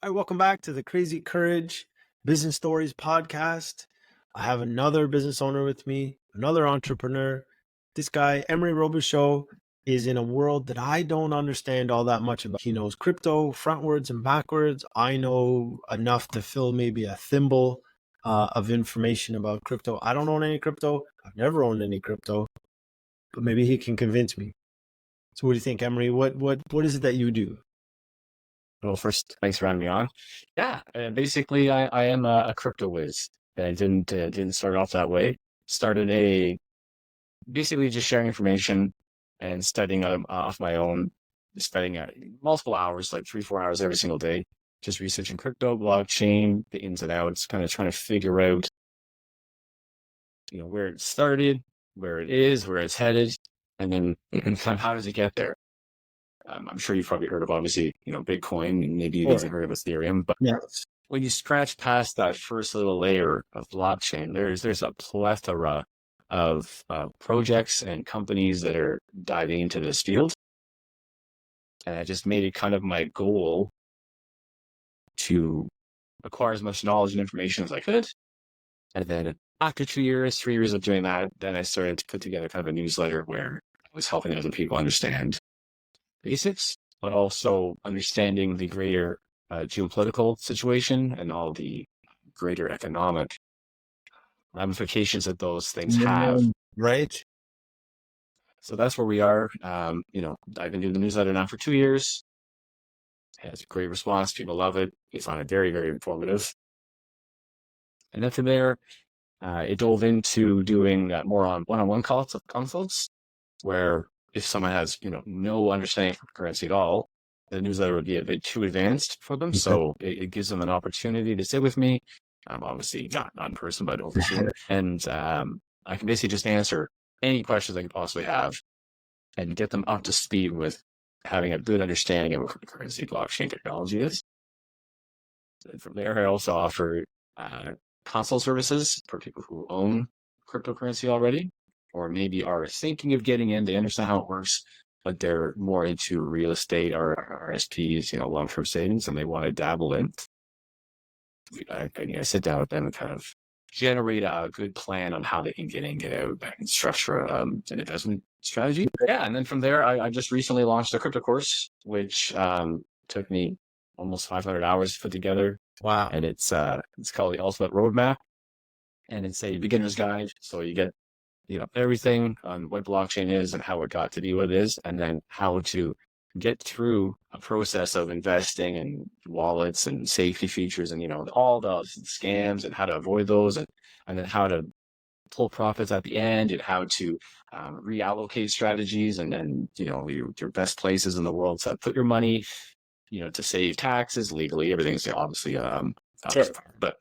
All right, welcome back to the Crazy Courage Business Stories podcast. I have another business owner with me, another entrepreneur. This guy, Emery Robichaud, is in a world that I don't understand all that much about. He knows crypto frontwards and backwards. I know enough to fill maybe a thimble of information about crypto. I don't own any crypto. I've never owned any crypto, but maybe he can convince me. So what do you think, Emery? What is it that you do? Well, first, thanks for having me on. Yeah, basically, I am a crypto whiz. I didn't start off that way. Started basically just sharing information and studying off my own, spending multiple hours, like 3-4 hours every single day, just researching crypto, blockchain, the ins and outs, kind of trying to figure out, where it started, where it is, where it's headed, and then kind of how does it get there. I'm sure you've probably heard of, obviously, Bitcoin, and maybe you've even heard of Ethereum, but Yeah. when you scratch past that first little layer of blockchain, there's a plethora of projects and companies that are diving into this field. And I just made it kind of my goal to acquire as much knowledge and information as I could. And then after 2 years, 3 years of doing that, then I started to put together kind of a newsletter where I was helping other people understand basics, but also understanding the greater geopolitical situation and all the greater economic ramifications that those things have. Right. So that's where we are. I've been doing the newsletter now for 2 years. It has a great response. People love it. We find it very, very informative. And then from there, it dove into doing more on one-on-one consults, where if someone has, no understanding of currency at all, the newsletter would be a bit too advanced for them. Okay. So it gives them an opportunity to sit with me. Obviously not in person, but over Zoom. And I can basically just answer any questions they could possibly have and get them up to speed with having a good understanding of what cryptocurrency blockchain technology is. And from there, I also offer consult services for people who own cryptocurrency already, or maybe are thinking of getting in. They understand how it works, but they're more into real estate or RSPs, long-term savings, and they want to dabble in. I sit down with them and kind of generate a good plan on how they can get in, get out, and structure an investment strategy. Yeah, and then from there, I just recently launched a crypto course, which took me almost 500 hours to put together. Wow. And it's called the Ultimate Roadmap, and it's a beginner's guide. So you get everything on what blockchain is and how it got to be what it is, and then how to get through a process of investing and wallets and safety features and all those scams and how to avoid those, and then how to pull profits at the end, and how to reallocate strategies, and then your best places in the world to put your money, to save taxes legally. Everything's obviously Sure. but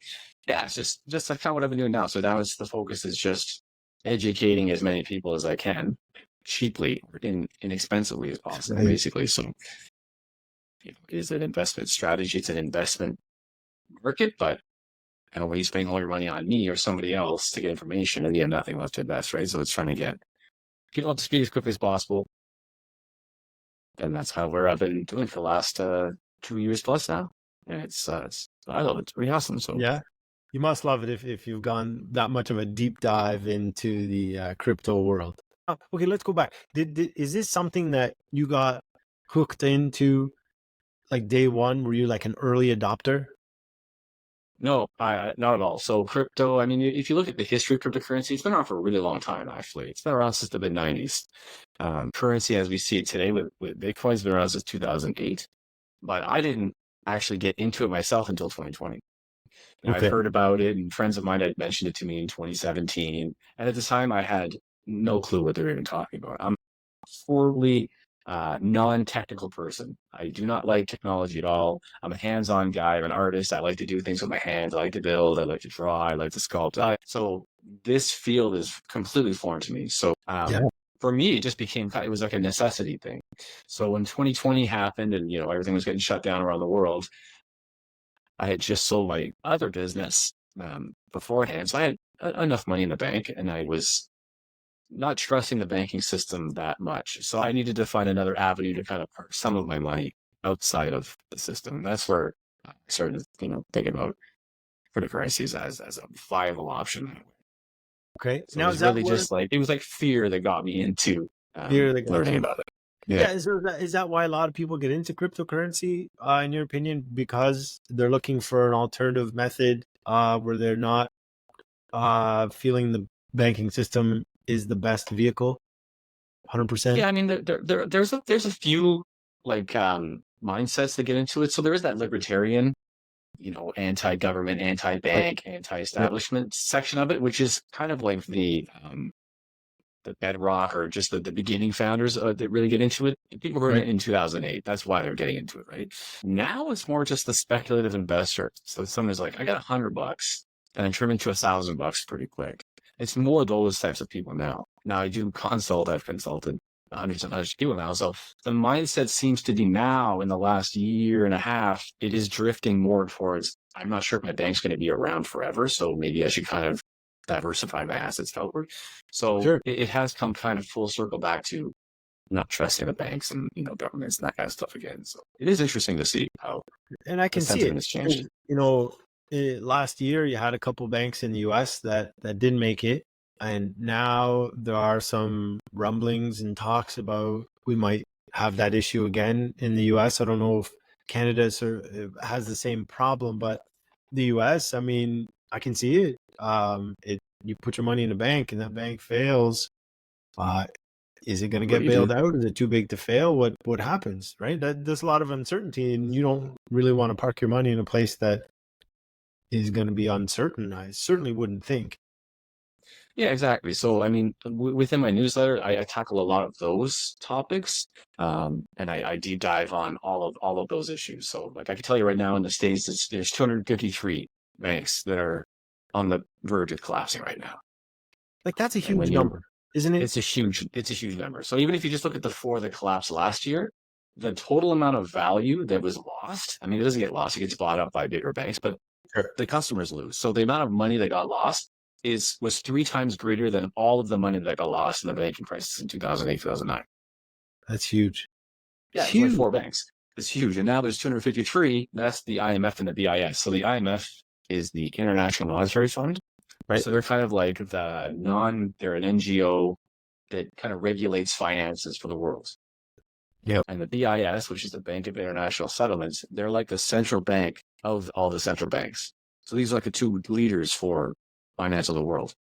yeah, it's just like kind of what I've been doing now. So that was the focus, is just educating as many people as I can, cheaply, inexpensively as possible, basically. So it is an investment strategy. It's an investment market, but I don't want you spending all your money on me or somebody else to get information, and you have nothing left to invest, right? So it's trying to get people up to speed as quickly as possible. And that's how I've been doing for the last 2 years plus now. And I love it. It's pretty awesome. So yeah, you must love it if you've gone that much of a deep dive into the crypto world. Okay, let's go back. Is this something that you got hooked into like day one? Were you like an early adopter? No, not at all. So crypto, I mean, if you look at the history of cryptocurrency, it's been around for a really long time, actually. It's been around since the mid-90s. Currency as we see it today with Bitcoin's been around since 2008. But I didn't actually get into it myself until 2020. I've heard about it, and friends of mine had mentioned it to me in 2017. And at the time, I had no clue what they were even talking about. I'm a horribly non-technical person. I do not like technology at all. I'm a hands-on guy. I'm an artist. I like to do things with my hands. I like to build. I like to draw. I like to sculpt. So this field is completely foreign to me. So for me, it just it was like a necessity thing. So when 2020 happened and, everything was getting shut down around the world, I had just sold my other business beforehand. So I had enough money in the bank, and I was not trusting the banking system that much. So I needed to find another avenue to kind of park some of my money outside of the system. That's where I started, thinking about cryptocurrencies as a viable option. Okay. So it Now, was is that really where just like, it was like fear that got me into fear that got learning you? about it. Yeah. Yeah, is that why a lot of people get into cryptocurrency, in your opinion, because they're looking for an alternative method, where they're not feeling the banking system is the best vehicle, 100%? Yeah, I mean, there's a few like mindsets that get into it. So there is that libertarian, anti-government, Right. anti-bank, Yeah. anti-establishment section of it, which is kind of like the bedrock or just the beginning founders that really get into it. People who are in Right. it in 2008. That's why they're getting into it, right? Now it's more just the speculative investor. So someone's like, I got $100 and I turn into $1,000 pretty quick. It's more those types of people now. Now I do consult. I've consulted hundreds and hundreds of people now. So the mindset seems to be now in the last year and a half, it is drifting more towards, I'm not sure if my bank's going to be around forever. So maybe I should kind of diversify my assets outward. So Sure. it has come kind of full circle back to not trusting the banks and governments and that kind of stuff again. So it is interesting to see how And I the can see sentiment it. has changed. 'Cause, last year you had a couple banks in the US that didn't make it. And now there are some rumblings and talks about we might have that issue again in the US. I don't know if Canada has the same problem, but the US, I mean, I can see it. You put your money in a bank and that bank fails. Uh, is it going to What get do you do? bailed out? Is it too big to fail? What happens, right? There's a lot of uncertainty, and you don't really want to park your money in a place that is going to be uncertain. I certainly wouldn't think. Yeah, exactly. So, I mean, within my newsletter, I tackle a lot of those topics, and I deep dive on all of those issues. So, like I can tell you right now, in the States, there's 253 banks that are on the verge of collapsing right now. Like that's a And huge number, isn't it? it's a huge number. So even if you just look at the four that collapsed last year, the total amount of value that was lost, I mean, it doesn't get lost, it gets bought up by bigger banks, but Sure. the customers lose. So the amount of money that got lost was 3 times greater than all of the money that got lost in the banking crisis in 2008, 2009. That's huge. Yeah, there's only Huge, four banks. It's huge. And now there's 253. That's the IMF and the BIS. So the IMF is the International Monetary Fund. right? So they're kind of like they're an NGO that kind of regulates finances for the world. Yeah. And the BIS, which is the Bank of International Settlements, they're like the central bank of all the central banks. So these are like the two leaders for finance of the world.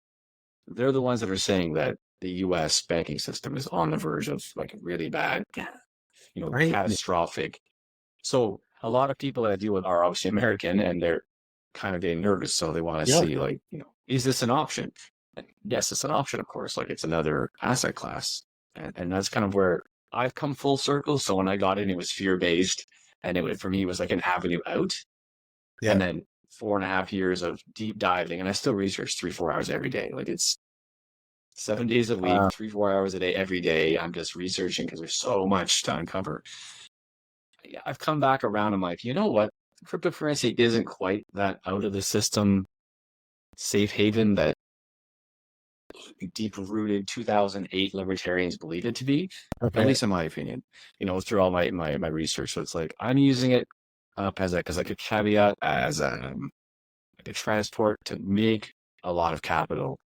They're the ones that are saying that the US banking system is on the verge of like really bad, Right. catastrophic. So a lot of people that I deal with are obviously American and they're kind of getting nervous. So they want to Yeah. see like, is this an option? And yes, it's an option, of course. Like it's another asset class. And that's kind of where I've come full circle. So when I got in, it was fear-based. And for me, it was like an avenue out. Yeah. And then 4.5 years of deep diving. And I still research 3-4 hours every day. Like it's 7 days a week, 3-4 hours a day, every day. I'm just researching because there's so much to uncover. I've come back around. I'm like, you know what? Cryptocurrency isn't quite that out of the system safe haven that deep rooted 2008 libertarians believe it to be, at Okay. least in my opinion, through all my research. So it's like I'm using it up as like a caveat, as like a transport to make a lot of capital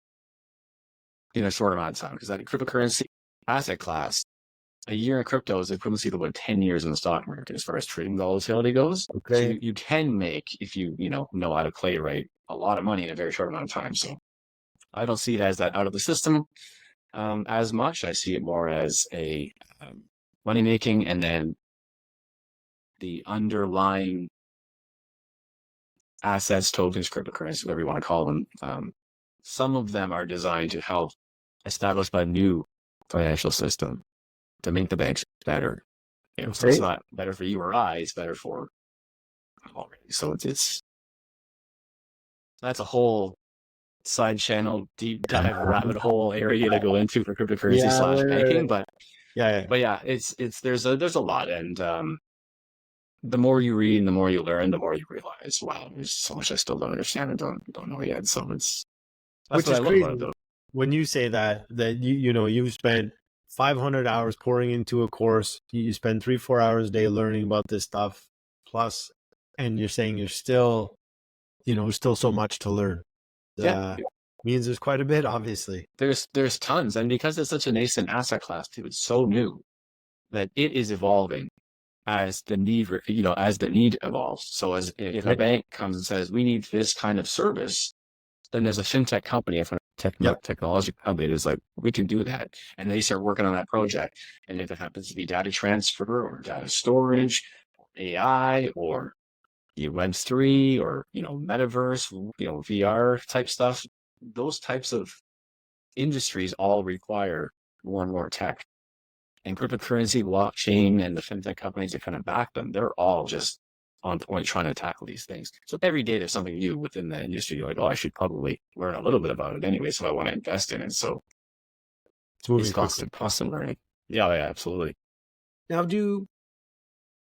in a short amount of time. Because that cryptocurrency asset class, a year in crypto is equivalency to about 10 years in the stock market as far as trading volatility goes. So Okay. you can make, if you know how to play right, a lot of money in a very short amount of time. So I don't see it as that out of the system as much. I see it more as a money making, and then the underlying assets, tokens, cryptocurrency, whatever you want to call them. Some of them are designed to help establish a new financial system to make the banks better. So it's Okay. not better for you or I; it's better for already. So it's that's a whole side channel, deep dive rabbit hole area to go into for cryptocurrency Yeah. slash banking. But Yeah. yeah, it's there's a lot, and the more you read and the more you learn, the more you realize, wow, there's so much I still don't understand and don't know yet. So that's Which what is I love about it, crazy though. when you say that you've spent 500 hours pouring into a course. You spend 3-4 hours a day learning about this stuff, plus And you're saying you're still, still so much to learn. Yeah, Means there's quite a bit, obviously. there's tons, and because it's such a nascent asset class too, it's so new that it is evolving as the need, as the need evolves. So as if a bank comes and says we need this kind of service, then there's a fintech company, if a technology company is like, we can do that, and they start working on that project. And if it happens to be data transfer or data storage, AI, or Web3, or metaverse, VR type stuff, those types of industries all require more and more tech. And cryptocurrency, blockchain, and the fintech companies that kind of back them, they're all just on point trying to tackle these things. So every day there's something new within the industry. You're like, oh, I should probably learn a little bit about it anyway, so I want to invest in it. So It's moving it's constant learning. Yeah, absolutely. Now,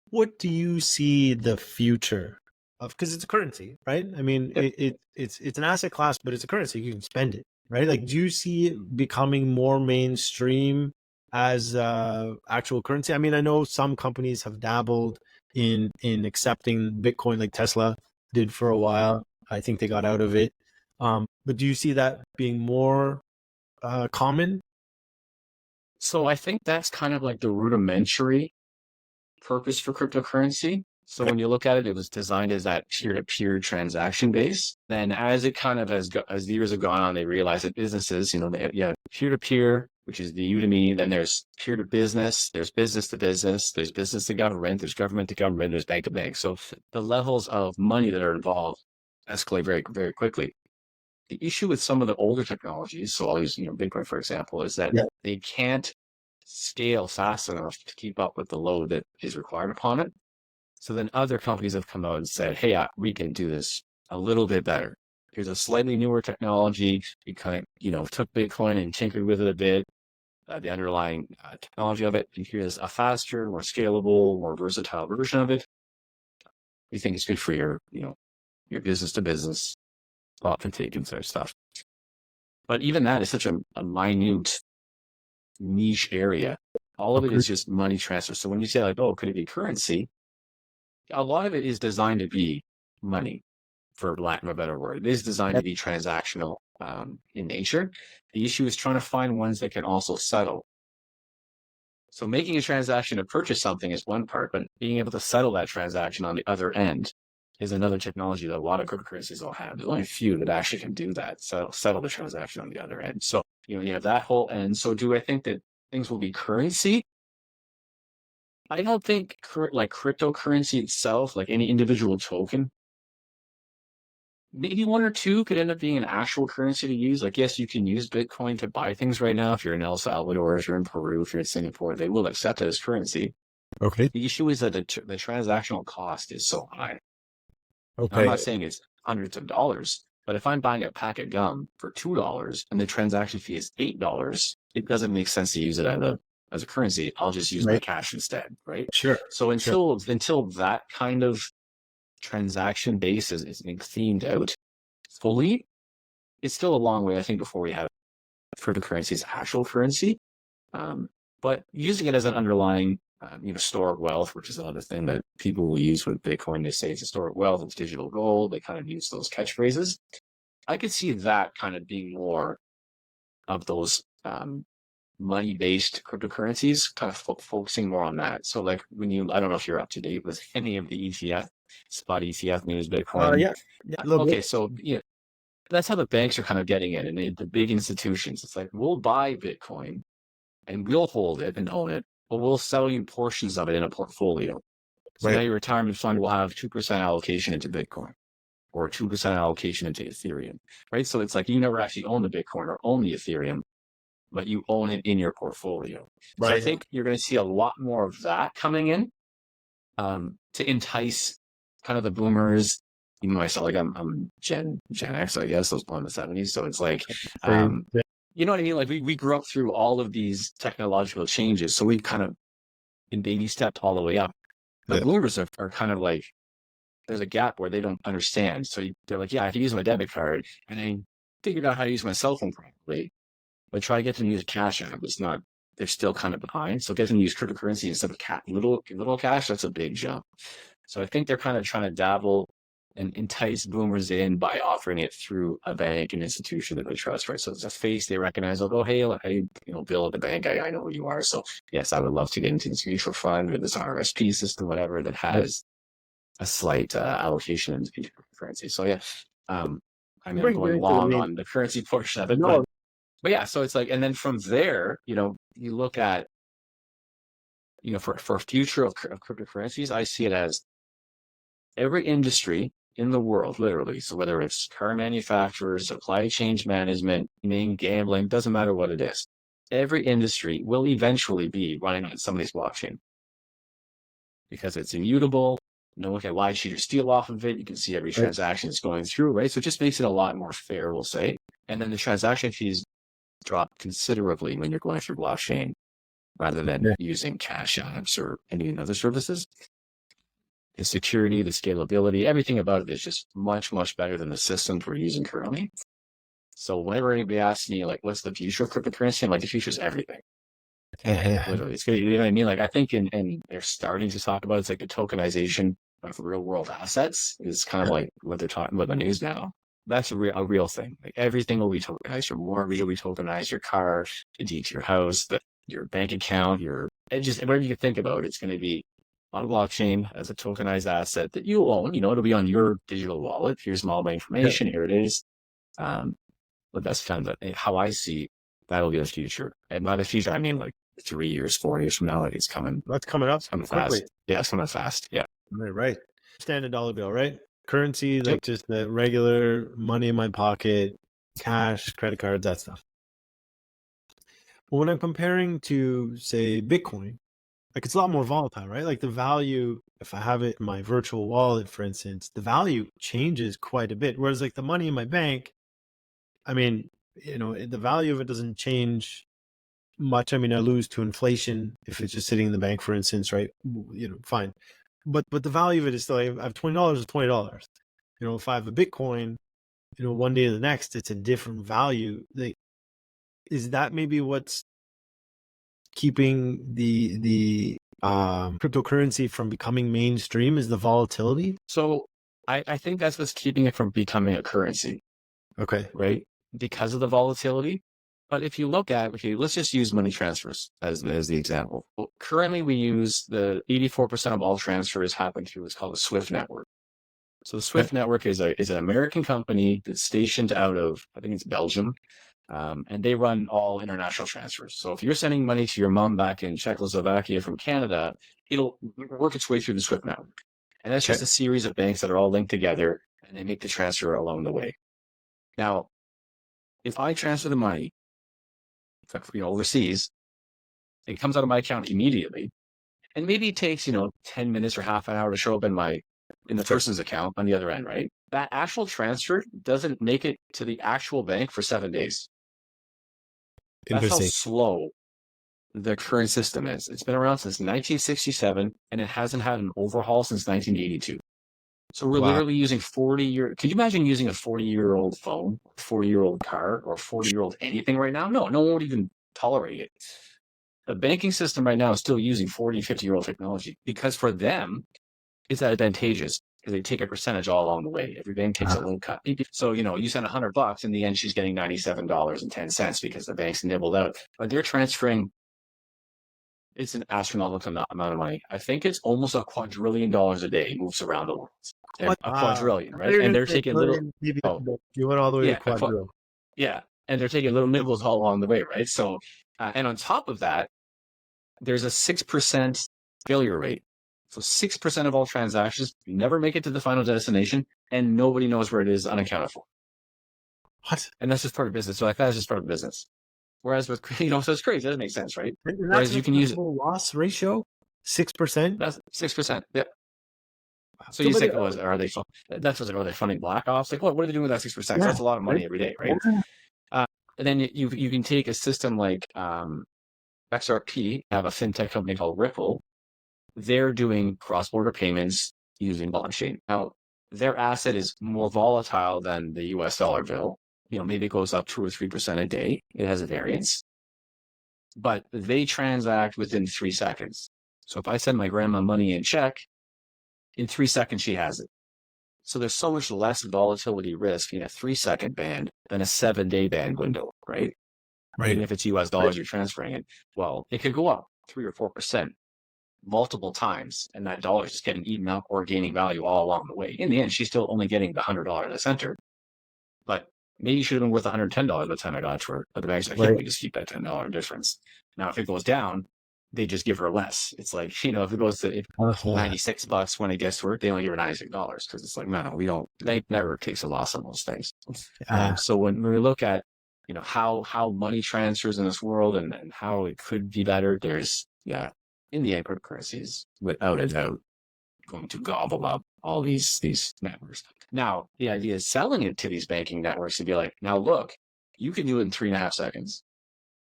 what do you see the future of? Because it's a currency, right? I mean, it's an asset class, but it's a currency. You can spend it, right? Like, do you see it becoming more mainstream as actual currency? I mean, I know some companies have dabbled in accepting Bitcoin, like Tesla did for a while. I think they got out of it. But do you see that being more common? So I think that's kind of like the rudimentary purpose for cryptocurrency. So when you look at it, it was designed as that peer-to-peer transaction base. Then as it kind of as the years have gone on, they realized that businesses, they have peer-to-peer, which is the Udemy. Then there's peer-to-business, there's business-to-business, there's business-to-government, there's government-to-government, there's bank-to-bank. So the levels of money that are involved escalate very, very quickly. The issue with some of the older technologies, so I'll use Bitcoin for example, is that they can't scale fast enough to keep up with the load that is required upon it. So then other companies have come out and said, hey, we can do this a little bit better. Here's a slightly newer technology. We kind of, took Bitcoin and tinkered with it a bit, the underlying technology of it. And here's a faster, more scalable, more versatile version of it. We think it's good for your business to business, authentic and such stuff. But even that is such a minute niche area. All of it is just money transfer. So when you say like, oh, could it be currency? A lot of it is designed to be money, for lack of a better word. It is designed to be transactional in nature. The issue is trying to find ones that can also settle. So making a transaction to purchase something is one part, but being able to settle that transaction on the other end is another technology that a lot of cryptocurrencies will have. There's only a few that actually can do that, settle the transaction on the other end. So, you have that whole end. So do I think that things will be currency? I don't think like cryptocurrency itself, like any individual token, maybe one or two could end up being an actual currency to use. Like, yes, you can use Bitcoin to buy things right now. If you're in El Salvador, if you're in Peru, if you're in Singapore, they will accept it as currency. Okay. The issue is that the transactional cost is so high. Okay. I'm not saying it's hundreds of dollars, but if I'm buying a pack of gum for $2 and the transaction fee is $8, it doesn't make sense to use it as a currency. I'll just use my cash instead, right? Sure. So until that kind of transaction base is being themed out fully, it's still a long way, I think, before we have cryptocurrency's actual currency. But using it as an underlying, store of wealth, which is another thing that people will use with Bitcoin. They say it's a store of wealth, it's digital gold. They kind of use those catchphrases. I could see that kind of being more of those money-based cryptocurrencies, kind of focusing more on that. So like I don't know if you're up to date with any of the ETF, spot ETF news, Bitcoin. Yeah, a little Okay, bit. so that's how the banks are kind of getting it, and the big institutions. It's like, we'll buy Bitcoin and we'll hold it and own it, but we'll sell you portions of it in a portfolio. So now your retirement fund will have 2% allocation into Bitcoin or 2% allocation into Ethereum, right? So it's like you never actually own the Bitcoin or own the Ethereum, but you own it in your portfolio. So I think you're going to see a lot more of that coming in to entice kind of the boomers. Even myself, like I'm Gen X, I guess. I was born in the 70s, so it's like, you know what I mean? Like we grew up through all of these technological changes, so we kind of in baby stepped all the way up. The boomers are kind of like, there's a gap where they don't understand. So they're like, yeah, I have to use my debit card, and I figured out how to use my cell phone properly, but try to get them to use a cash app. It's not. They're still kind of behind. So get them to use cryptocurrency instead of little cash. That's a big jump. So I think they're kind of trying to dabble and entice boomers in by offering it through a bank, an institution that they trust, right? So it's a face they recognize. They'll go, hey, Bill at the bank, I know who you are. So yes, I would love to get into this mutual fund or this RSP system, whatever, that has a slight allocation into currency. So yeah, I mean, I'm going long on the currency portion of it, but yeah, so it's like, and then from there, you look at, for future of cryptocurrencies, I see it as every industry in the world, literally. So whether it's car manufacturers, supply chain management, gambling, doesn't matter what it is. Every industry will eventually be running on somebody's blockchain because it's immutable. No one can lie, cheat, or steal off of it. You can see every transaction it's going through, right? So it just makes it a lot more fair, we'll say. And then the transaction fees drop considerably when you're going through blockchain rather than using cash apps or any other services. The security, the scalability, everything about it is just much, much better than the systems we're using currently. So whenever anybody asks me, like, what's the future of cryptocurrency? I'm like, the future is everything. Literally, it's good. You know what I mean? Like, I think and they're starting to talk about, it's like the tokenization of real world assets is kind of like what they're talking about in the news now. That's a real thing. Like, everything will be tokenized. Your mortgage will be tokenized, your car, the deed to your house, your bank account, just whatever you think about, it's going to be on a blockchain as a tokenized asset that you own. It'll be on your digital wallet. Here's all my information. Here it is. But that's kind of how I see that'll be the future. And by the future, I mean like 3 years, 4 years from now. Like, it's coming. That's coming up. It's coming quickly. fast. Yeah, it's coming fast. Yeah. Right. Standard dollar bill, right? Currency, like just the regular money in my pocket, cash, credit cards, that stuff. But when I'm comparing to, say, Bitcoin, like, it's a lot more volatile, right? Like, the value, if I have it in my virtual wallet, for instance, the value changes quite a bit. Whereas like the money in my bank, I mean, the value of it doesn't change much. I mean, I lose to inflation if it's just sitting in the bank, for instance, right? Fine. But the value of it is still, I have $20 is $20. If I have a Bitcoin, one day to the next, it's a different value. Like, is that maybe what's keeping the cryptocurrency from becoming mainstream, is the volatility? So I think that's what's keeping it from becoming a currency. Okay. Right? Because of the volatility. But if you look at, let's just use money transfers as the example. Well, currently, we use the 84% of all transfers happen through what's called the SWIFT network. So the SWIFT network is an American company that's stationed out of, I think it's Belgium, and they run all international transfers. So if you're sending money to your mom back in Czechoslovakia from Canada, it'll work its way through the SWIFT network. And that's just a series of banks that are all linked together, and they make the transfer along the way. Now, if I transfer the money, overseas, it comes out of my account immediately, and maybe it takes 10 minutes or half an hour to show up in the person's account on the other end, right? That actual transfer doesn't make it to the actual bank for 7 days. That's how slow the current system is. It's been around since 1967, and it hasn't had an overhaul since 1982. So we're literally using 40-year. Could you imagine using a 40-year-old phone, 40-year-old car, or 40-year-old anything right now? No one would even tolerate it. The banking system right now is still using 40, 50-year-old technology because for them, it's advantageous because they take a percentage all along the way. Every bank takes a little cut. So, you send $100, in the end, she's getting $97.10 because the bank's nibbled out. But they're transferring, it's an astronomical amount of money. I think it's almost $2 quadrillion a day moves around the world. A quadrillion, right? And they're taking little. You went all the way to quadrillion. Yeah, and they're taking little nibbles all along the way, right? So, and on top of that, there's a 6% failure rate. So 6% of all transactions never make it to the final destination, and nobody knows where it is unaccounted for. What? And that's just part of business. So that's just part of business. Whereas with, so it's crazy. It doesn't make sense, right? Whereas you can use it. Loss ratio, 6%. That's 6%. Yeah. So you think, are they funding black ops? Like, what are they doing with that 6%? Yeah, that's a lot of money every day, right? Yeah. And then you can take a system like XRP, have a fintech company called Ripple. They're doing cross-border payments using blockchain. Now, their asset is more volatile than the US dollar bill. Maybe it goes up 2 or 3% a day. It has a variance. But they transact within 3 seconds. So if I send my grandma money in check, in 3 seconds she has it. So there's so much less volatility risk in a 3-second band than a 7-day band window, right? Even if it's US dollars you're transferring it, well, it could go up 3 or 4% multiple times, and that dollar is just getting eaten up or gaining value all along the way. In the end, she's still only getting the $100 that sent her, but maybe she should have been worth $110 by the time I got to her. But the bank's like, hey, we just keep that $10 difference. Now, if it goes down, they just give her less. It's like, you know, if it goes to $96 when it gets to work, they only give her $96 because it's like, no, we don't. They never takes a loss on those things. So when we look at, you know, how money transfers in this world and how it could be better, there's in the end, cryptocurrencies without a doubt going to gobble up all these networks. Now, the idea is selling it to these banking networks to be like, now look, you can do it in 3.5 seconds.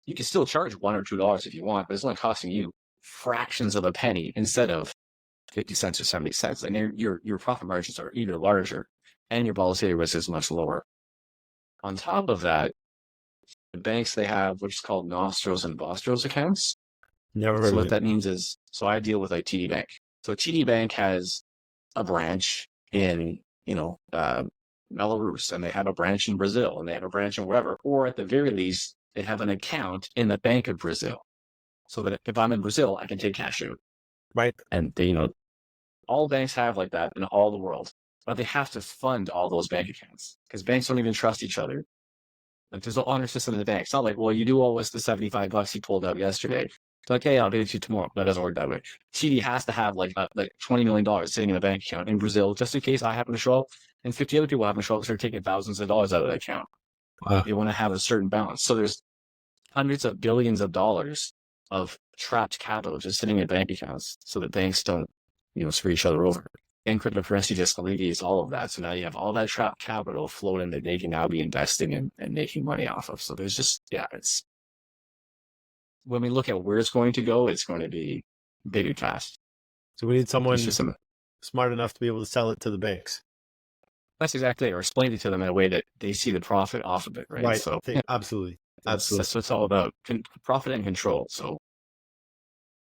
You can still charge $1 or $2 if you want, but it's only costing you fractions of a penny instead of 50 cents or 70 cents. And your profit margins are even larger and your volatility risk is much lower. On top of that, the banks, they have what's called Nostros and Vostros accounts. Never heard So of what it. that means is, so I deal with like TD Bank. So TD Bank has a branch in, Belarus, and they have a branch in Brazil, and they have a branch in wherever, or at the very least, they have an account in the Bank of Brazil. So that if I'm in Brazil, I can take cash out. Right. And they, all banks have like that in all the world, but they have to fund all those bank accounts because banks don't even trust each other. Like there's an honor system in the bank. It's not like, well, you do owe us the $75 you pulled out yesterday. It's like, hey, I'll give it to you tomorrow. That doesn't work that way. TD has to have like $20 million sitting in a bank account in Brazil just in case I happen to show up and 50 other people happen to show up. So they're taking thousands of dollars out of the account. Wow. They want to have a certain balance. So there's hundreds of billions of dollars of trapped capital just sitting in bank accounts so that banks don't, screw each other over. And cryptocurrency just alleviates all of that. So now you have all that trapped capital floating that they can now be investing in and making money off of. So there's just, it's, when we look at where it's going to go, it's going to be big and fast. So we need someone smart enough to be able to sell it to the banks. That's exactly it. Or explain it to them in a way that they see the profit off of it, right? Right. So Absolutely. That's what it's all about. Profit and control. So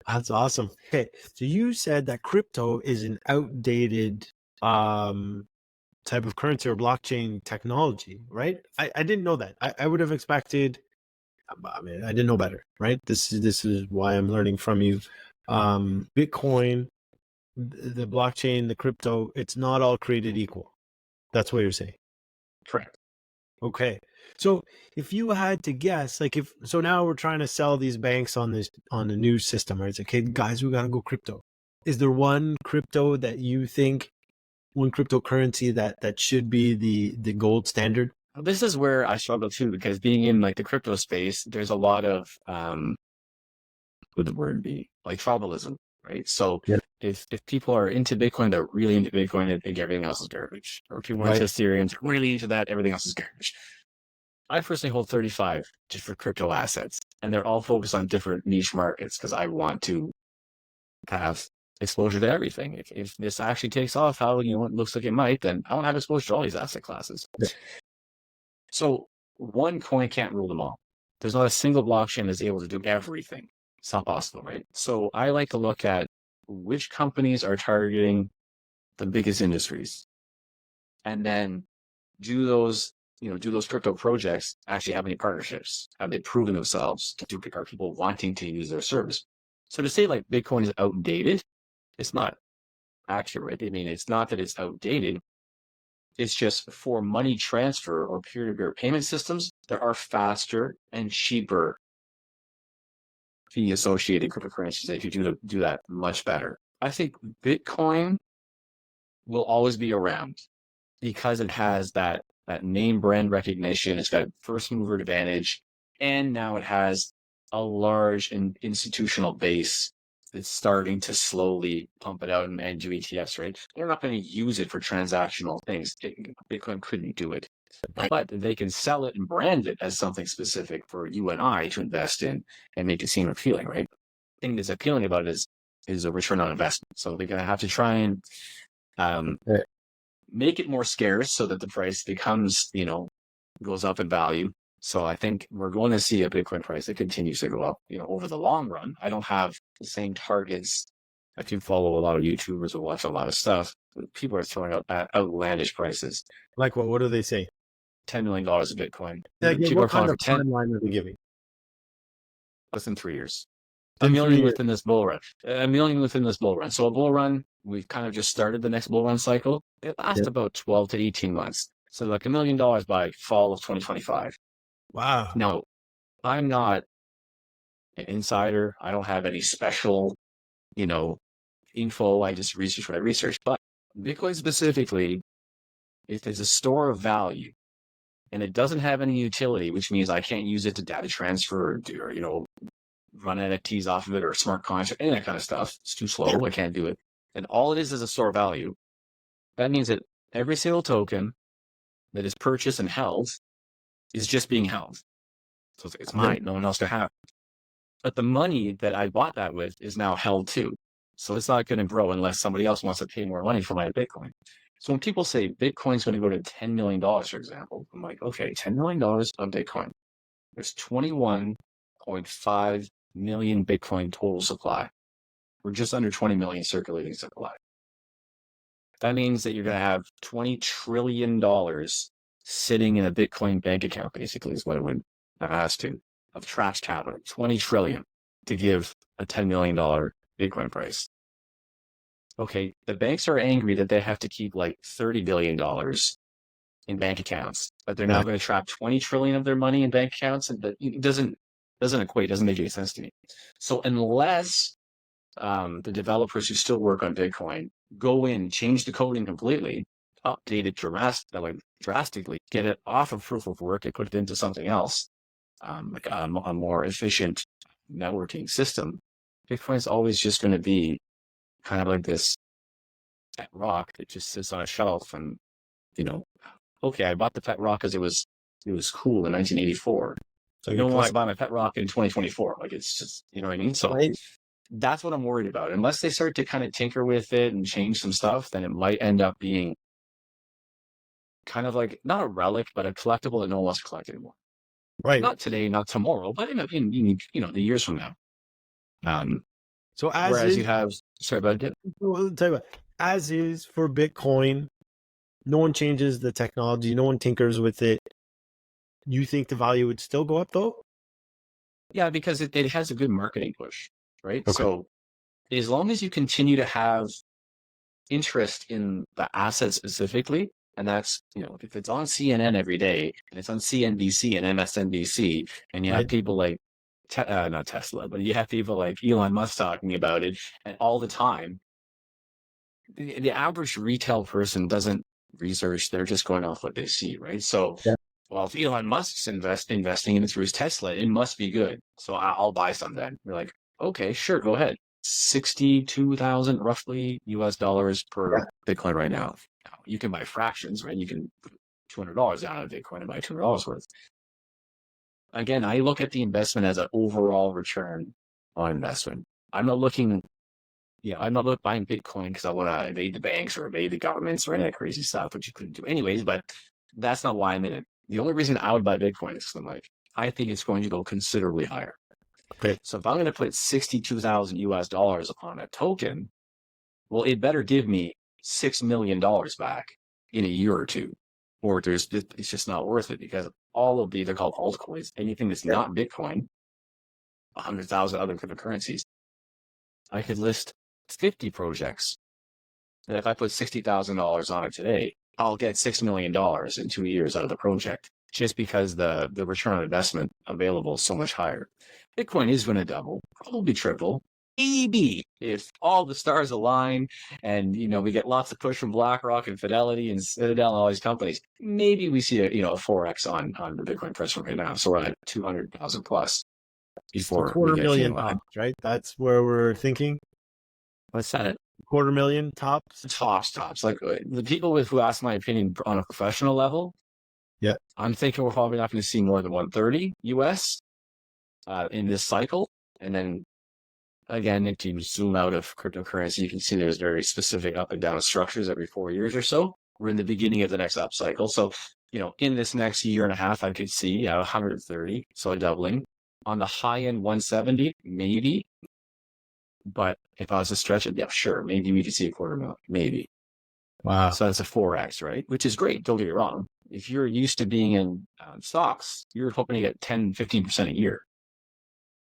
that's awesome. Okay. So you said that crypto is an outdated type of currency or blockchain technology, right? I didn't know that. I would have expected, I didn't know better, right? This is why I'm learning from you. Bitcoin, the blockchain, the crypto, it's not all created equal. That's what you're saying. Correct. Okay. So if you had to guess, so now we're trying to sell these banks on the new system, right? It's like, okay, guys, we got to go crypto. Is there one crypto that you think, one cryptocurrency that should be the gold standard? This is where I struggle too, because being in like the crypto space, there's a lot of, what would the word be? Like tribalism, right? So if people are into Bitcoin, they're really into Bitcoin, they think everything else is garbage. Or if people are into Ethereum, they're really into that, everything else is garbage. I personally hold 35 different crypto assets, and they're all focused on different niche markets because I want to have exposure to everything. If this actually takes off how it looks like it might, then I don't have exposure to all these asset classes. So one coin can't rule them all. There's not a single blockchain that's able to do everything. It's not possible, right? So I like to look at which companies are targeting the biggest industries, and then do those crypto projects actually have any partnerships? Have they proven themselves? Are people wanting to use their service? So to say like Bitcoin is outdated, it's not accurate. I mean, it's not that it's outdated. It's just for money transfer or peer-to-peer payment systems, there are faster and cheaper fee-associated cryptocurrencies that you do that much better. I think Bitcoin will always be around because it has that name brand recognition. It's got first mover advantage, and now it has a large and institutional base that's starting to slowly pump it out and do ETFs, right? They're not going to use it for transactional things. Bitcoin couldn't do it, but they can sell it and brand it as something specific for you and I to invest in and make it seem appealing, right? The thing that's appealing about it is a return on investment. So they're going to have to try and make it more scarce so that the price becomes, goes up in value. So I think we're going to see a Bitcoin price that continues to go up, over the long run. I don't have the same targets I do follow a lot of YouTubers and watch a lot of stuff. People are throwing out outlandish prices. Like what? What do they say? $10 million of Bitcoin. Like, People what are calling kind for of 10 timeline are they giving? within 3 years. A In three million years. within this bull run. A million within this bull run. So a bull run, we've kind of just started the next bull run cycle. It Yeah. lasts about 12 to 18 months. So like $1 million by fall of 2025. Wow. Now, I'm not an insider. I don't have any special, you know, info. I just research what I research. But Bitcoin specifically, it is a store of value and it doesn't have any utility, which means I can't use it to data transfer or run NFTs off of it or smart contract, any of that kind of stuff. It's too slow. I can't do it. And all it is a store of value. That means that every single token that is purchased and held is just being held. So it's Yeah. mine. No one else can have it. But the money that I bought that with is now held too. So it's not going to grow unless somebody else wants to pay more money for my Bitcoin. So when people say Bitcoin's going to go to $10 million, for example, I'm like, okay, $10 million of Bitcoin. There's 21.5 million Bitcoin total supply. We're just under 20 million circulating supply. That means that you're going to have $20 trillion sitting in a Bitcoin bank account, basically, is what it would has to, of trash capital, 20 trillion to give a $10 million Bitcoin price. Okay, the banks are angry that they have to keep like $30 billion in bank accounts, but they're now going to trap 20 trillion of their money in bank accounts, and that doesn't equate, doesn't make any sense to me. So unless the developers who still work on Bitcoin go in, change the coding completely, update it drastically, get it off of proof of work and put it into something else, like a more efficient networking system, Bitcoin is always just going to be kind of like this pet rock that just sits on a shelf. And, okay, I bought the pet rock because it was cool in 1984. So no one wants to buy my pet rock in 2024. Like, it's just, you know what I mean? So that's what I'm worried about. Unless they start to kind of tinker with it and change some stuff, then it might end up being kind of like not a relic, but a collectible that no one wants to collect anymore. Right. Not today, not tomorrow, but in the years from now. So whereas you have, sorry about it. Well, I'll tell you what, as is for Bitcoin, no one changes the technology, no one tinkers with it. You think the value would still go up though? Yeah, because it has a good marketing push, right? Okay. So as long as you continue to have interest in the asset specifically, and that's, if it's on CNN every day and it's on CNBC and MSNBC, and you have people like, not Tesla, but you have people like Elon Musk talking about it and all the time, the average retail person doesn't research. They're just going off what they see, right? So, well, if Elon Musk's investing in it through his Tesla, it must be good. So I'll buy some then. You're like, okay, sure, go ahead. 62,000 roughly US dollars per Bitcoin right now. You can buy fractions, right? You can put $200 down on Bitcoin and buy $200 worth. Again, I look at the investment as an overall return on investment. I'm not looking buying Bitcoin because I want to evade the banks or evade the governments or any of that crazy stuff, which you couldn't do anyways. But that's not why I'm in it. The only reason I would buy Bitcoin is because I think it's going to go considerably higher. Okay. So if I'm going to put 62,000 US dollars on a token, well, it better give me $6 million back in a year or two, or it's just not worth it, because all of they're called altcoins. Anything that's not Bitcoin, 100,000 other cryptocurrencies. I could list 50 projects. And if I put $60,000 on it today, I'll get $6 million in 2 years out of the project, just because the return on investment available is so much higher. Bitcoin is going to double, probably triple, maybe if all the stars align and, we get lots of push from BlackRock and Fidelity and Citadel and all these companies. Maybe we see a 4x on the Bitcoin price right now. So we're at 200,000 plus before so $250,000 tops, right? That's where we're thinking. What's that? $250,000 tops. Tops. Like the people who ask my opinion on a professional level. Yeah. I'm thinking we're probably not going to see more than 130 US in this cycle. And then again, if you zoom out of cryptocurrency, you can see there's very specific up and down structures every 4 years or so. We're in the beginning of the next up cycle. So, in this next year and a half, I could see 130, so a doubling. On the high end, 170, maybe. But if I was to stretch it, yeah, sure, maybe we could see a quarter mil, maybe. Wow. So that's a 4x, right? Which is great. Don't get me wrong. If you're used to being in stocks, you're hoping to get 10, 15% a year.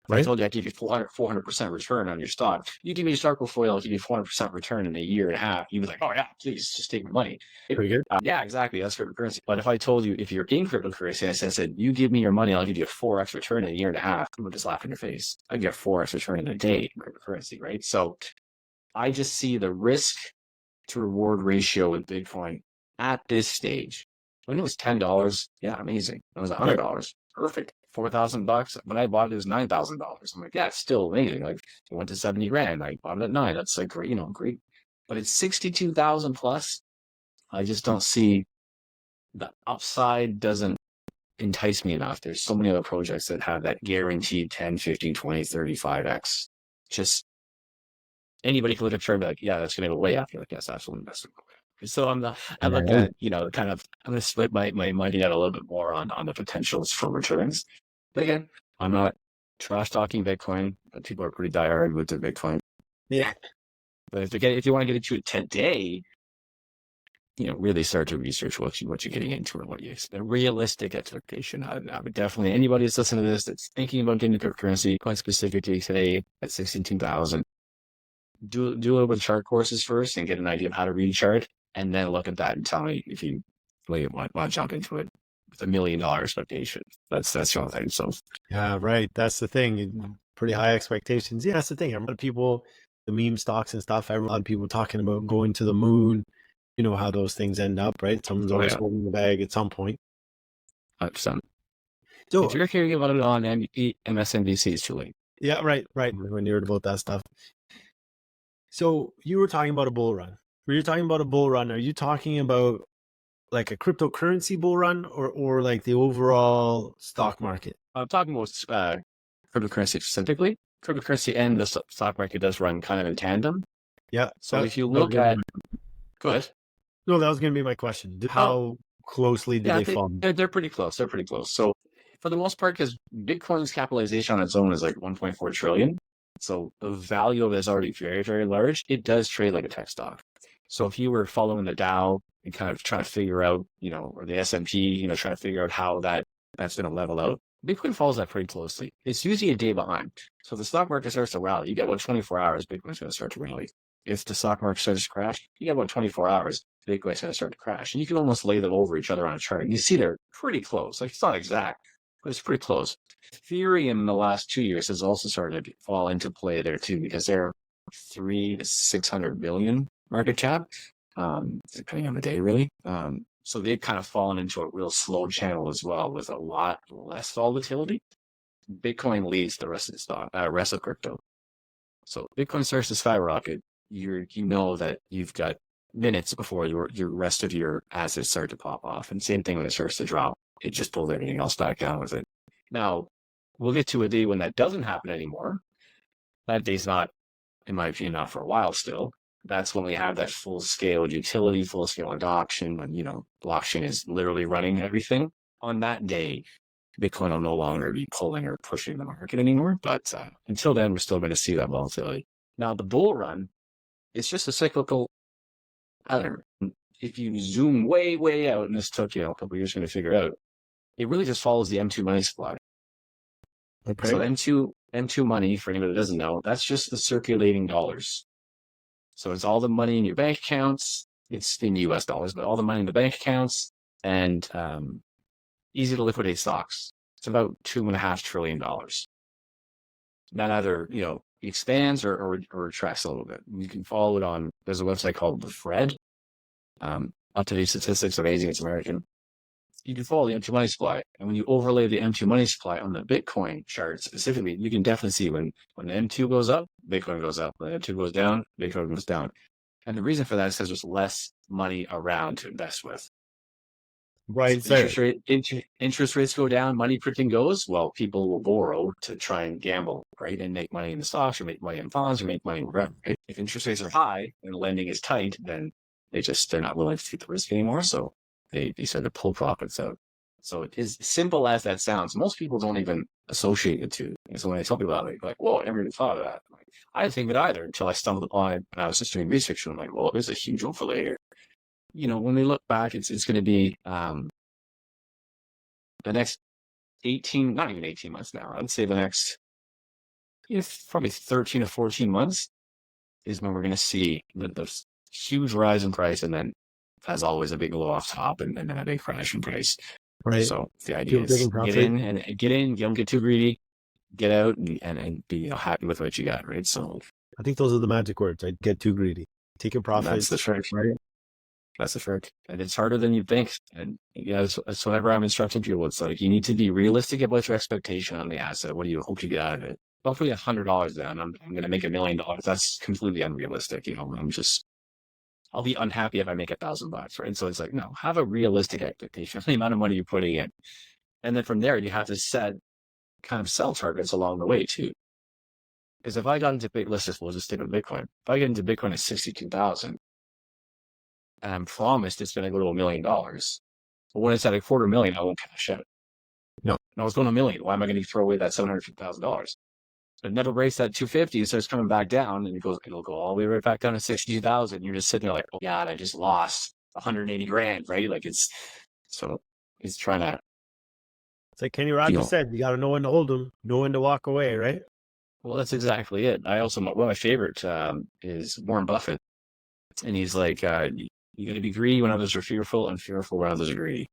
If I Right. told you I give you 400% return on your stock, you give me a stock portfolio, I'll give you 400% return in a year and a half. You'd be like, oh yeah, please just take my money. Pretty good. Yeah, exactly. That's cryptocurrency. But if I told you, if you're in cryptocurrency, I said, you give me your money, I'll give you a 4x return in a year and a half. I'm just laugh in your face. I get 4x return in a day in cryptocurrency, right? So I just see the risk to reward ratio with Bitcoin at this stage. When it was $10, yeah, amazing. It was $100, perfect. $4,000. When I bought it, it was $9,000. I'm like, yeah, it's still amazing. Like, it went to 70 grand. I bought it at 9. That's like great, great. But it's 62,000 plus. I just don't see the upside doesn't entice me enough. There's so many other projects that have that guaranteed 10, 15, 20, 35x. Just anybody can look at a chart and be like, yeah, that's going to go way after. Like, yes, absolutely. That's so I'm looking at, kind of, I'm going to split my money out a little bit more on the potentials for returns. But again, I'm not trash talking Bitcoin, but people are pretty diehard with the Bitcoin. Yeah. But if you want to get into it today, really start to research what you're getting into and what you expect. A realistic expectation. I would definitely, anybody that's listening to this that's thinking about getting into cryptocurrency, quite specifically today at 62,000, do a little bit of chart courses first and get an idea of how to read a chart, and then look at that and tell me if you want to jump into it with $1 million expectation. That's the only thing. So Yeah, right. That's the thing. Pretty high expectations. Yeah, that's the thing. A lot of people, the meme stocks and stuff, a lot of people talking about going to the moon, how those things end up, right? Someone's always holding the bag at some point. 100%. So if you're hearing about it on MSNBC, it's too late. Yeah, right. When you heard about that stuff. So you were talking about a bull run. When you're talking about a bull run, are you talking about like a cryptocurrency bull run or like the overall stock market? I'm talking about cryptocurrency specifically. Cryptocurrency and the stock market does run kind of in tandem. Yeah. So if you look at, go ahead. No, that was going to be my question. How closely do they fall? They're pretty close. They're pretty close. So for the most part, because Bitcoin's capitalization on its own is like 1.4 trillion. So the value of it is already very, very large. It does trade like a tech stock. So if you were following the Dow and kind of trying to figure out, or the S&P, trying to figure out how that's going to level out, Bitcoin follows that pretty closely. It's usually a day behind. So if the stock market starts to rally, you get about 24 hours, Bitcoin's going to start to rally. If the stock market starts to crash, you get about 24 hours, Bitcoin's going to start to crash. And you can almost lay them over each other on a chart. And you see they're pretty close. Like, it's not exact, but it's pretty close. Ethereum in the last 2 years has also started to fall into play there too, because they're 300 to 600 billion market cap, depending on the day, really. So they've kind of fallen into a real slow channel as well, with a lot less volatility. Bitcoin leads the rest of crypto. So Bitcoin starts to skyrocket. You know that you've got minutes before your rest of your assets start to pop off. And same thing when it starts to drop. It just pulls everything else back down with it. Now, we'll get to a day when that doesn't happen anymore. That day's not, in my opinion, not for a while still. That's when we have that full-scale utility, full-scale adoption, when, blockchain is literally running everything. On that day, Bitcoin will no longer be pulling or pushing the market anymore. But until then, we're still going to see that volatility. Now, the bull run, it's just a cyclical pattern. If you zoom way, way out, and this took a couple of years to figure out, it really just follows the M2 money supply. Okay. So M2 money, for anybody that doesn't know, that's just the circulating dollars. So it's all the money in your bank accounts. It's in US dollars, but all the money in the bank accounts, and easy to liquidate stocks. It's about $2.5 trillion. That either, expands or retracts a little bit. You can follow it on, there's a website called The Fred. Up-to-date statistics, amazing, it's American. You can follow the M2 money supply. And when you overlay the M2 money supply on the Bitcoin chart specifically, you can definitely see when the M2 goes up, Bitcoin goes up. When the M2 goes down, Bitcoin goes down. And the reason for that is because there's less money around to invest with. Right. So interest rates go down, money printing goes, well, people will borrow to try and gamble, right? And make money in the stocks, or make money in bonds, or make money wherever. Right? If interest rates are high and lending is tight, then they're not willing to take the risk anymore. So they start to pull profits out. So it is simple as that sounds. Most people don't even associate the two. And so when I tell people about it, they're like, whoa, I never even thought of that. I'm like, I didn't think of it either until I stumbled upon it and I was just doing research and I'm like, well, there's a huge overlay here. When we look back, it's going to be the next 18, not even 18 months now. I'd say the next probably 13 or 14 months is when we're going to see the huge rise in price, and then, as always, a big low off top, and then a big crash in price. Right. So the idea is don't get too greedy, get out and be happy with what you got, right? So I think those are the magic words. I'd get too greedy. Take your profits. That's the trick, right? That's the trick. And it's harder than you think. And that's whenever I'm instructing people, it's like, you need to be realistic about your expectation on the asset. What do you hope you get out of it? If I'll put $100 down, I'm going to make $1 million. That's completely unrealistic. I'll be unhappy if I make $1,000, right? So it's like, no, have a realistic expectation of the amount of money you're putting in. And then from there, you have to set kind of sell targets along the way too. Because if I got into we'll just stick with Bitcoin. If I get into Bitcoin at 62,000, and I'm promised it's going to go to $1 million, but when it's at $250,000, I won't cash out. No, it's going to $1 million. Why am I going to throw away that $750,000? It never breaks that 250, it starts coming back down, and it'll go all the way right back down to 62,000. You're just sitting there like, oh God, I just lost 180 grand, right? Like it's trying to. It's like Kenny Rogers said, you got to know when to hold them, know when to walk away, right? Well, that's exactly it. One of my favorite is Warren Buffett, and he's like, you got to be greedy when others are fearful, and fearful when others are greedy.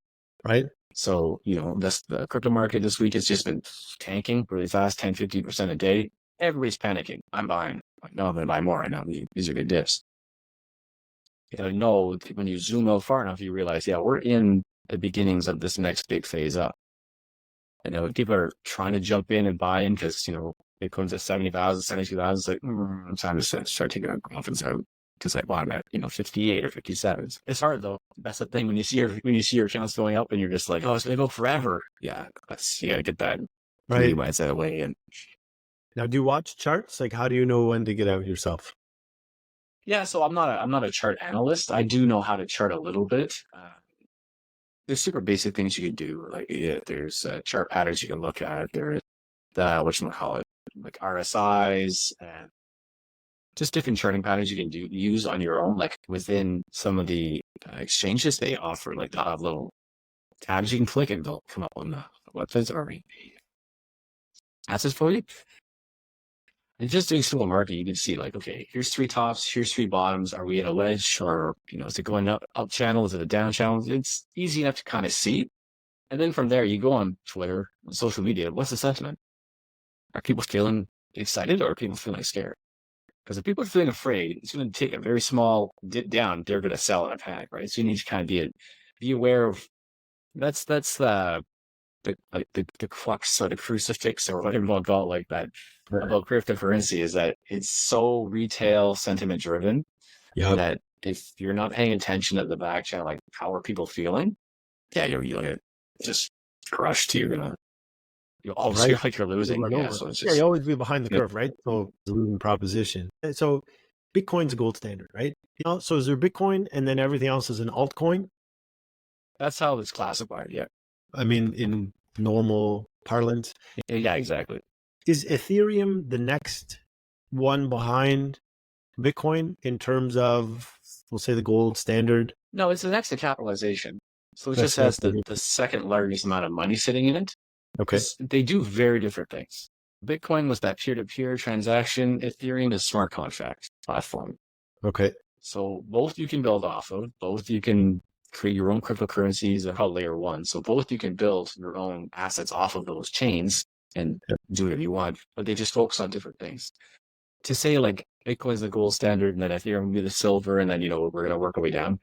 Right. So, that's the crypto market this week has just been tanking really fast, 10, 15% a day. Everybody's panicking. I'm buying. Like, no, I'm going to buy more right now. These are good dips. When you zoom out far enough, you realize, we're in the beginnings of this next big phase up. People are trying to jump in and buy in because, Bitcoin's at 70,000, 72,000. It's like, time to start taking our profits out. Because I bought them at 58 or 57. It's hard though. That's the thing when you see your accounts going up and you're just like, oh, it's gonna go forever. Yeah, you gotta get that right mindset away. And now, do you watch charts? Like, how do you know when to get out yourself? Yeah, so I'm not a chart analyst. I do know how to chart a little bit. There's super basic things you can do. Like there's chart patterns you can look at. There's whatchamacallit, like RSIs and just different charting patterns you can use on your own. Like within some of the exchanges, they offer like they'll have little tabs you can click and they'll come up on the websites or assets for you. And just doing simple market, you can see like, okay, here's 3 tops, here's 3 bottoms. Are we at a ledge, or is it going up channel? Is it a down channel? It's easy enough to kind of see. And then from there, you go on Twitter, on social media. What's the sentiment? Are people feeling excited or are people feeling scared? Because if people are feeling afraid, it's going to take a very small dip down. They're going to sell in a panic, right? So you need to kind of be aware of that's the crux or the crucifix or whatever you want to call it, like that about cryptocurrency, is that it's so retail sentiment driven that if you're not paying attention at the back channel, like how are people feeling? Yeah, you're gonna just crushed. You'll always feel like you're losing. So it's just, you always be behind the curve, right? So it's a losing proposition. So Bitcoin's a gold standard, right? So is there Bitcoin and then everything else is an altcoin? That's how it's classified, yeah. I mean, in normal parlance. Yeah, exactly. Is Ethereum the next one behind Bitcoin in terms of, we'll say, the gold standard? No, it's the next to capitalization. So it just has the second largest amount of money sitting in it. Okay. They do very different things. Bitcoin was that peer-to-peer transaction. Ethereum is smart contract platform. Okay. So both you can build off of. Both you can create your own cryptocurrencies. They're called layer 1. So both you can build your own assets off of those chains and do whatever you want. But they just focus on different things. To say like Bitcoin is the gold standard and then Ethereum will be the silver and then, we're going to work our way down.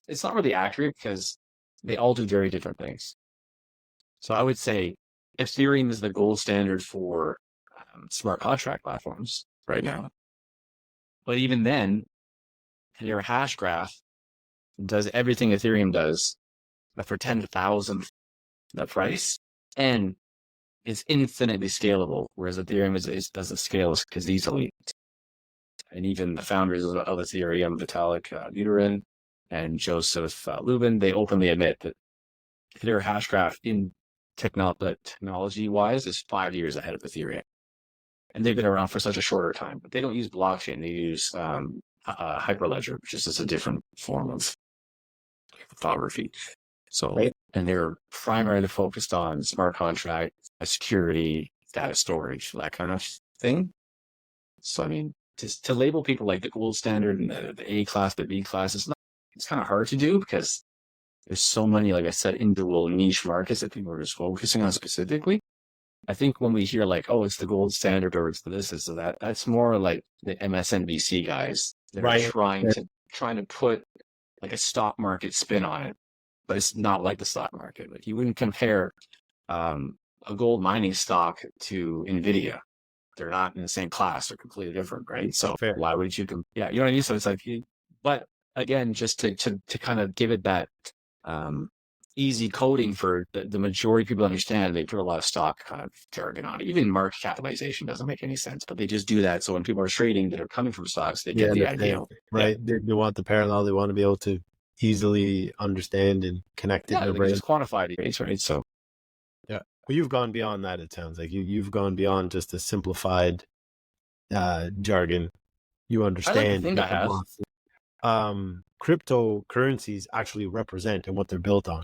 It's not really accurate because they all do very different things. So I would say Ethereum is the gold standard for smart contract platforms right now. But even then, your hash graph does everything Ethereum does, but for 10,000th the price, and is infinitely scalable, whereas Ethereum doesn't scale as easily. And even the founders of Ethereum, Vitalik Buterin and Joseph Lubin, they openly admit that their hash graph in technology-wise is 5 years ahead of Ethereum. and they've been around for such a shorter time. But they don't use blockchain; they use hyperledger, which is just a different form of cryptography. So, right. And they're primarily focused on smart contract, security, data storage, that kind of thing. So, I mean, to label people like the gold standard and the A class, the B class, it's kind of hard to do because there's so many, like I said, individual niche markets that people are just focusing on specifically. I think when we hear like, oh, it's the gold standard or it's this, it's that, that's more like the MSNBC guys that are trying to put like a stock market spin on it, but it's not like the stock market. Like you wouldn't compare a gold mining stock to Nvidia. They're not in the same class. They're completely different, right? So why would you? Yeah, you know what I mean. So it's like, but again, just to kind of give it that easy coding for the majority of people to understand, they put a lot of stock kind of jargon on it. Even market capitalization doesn't make any sense, but they just do that. So when people are trading that are coming from stocks, they get the idea. Right. Yeah. They want the parallel. They want to be able to easily understand and connect it in their brain. Just quantify it, right? So yeah. Well, you've gone beyond that. It sounds like you've gone beyond just a simplified jargon. You understand. Cryptocurrencies actually represent and what they're built on.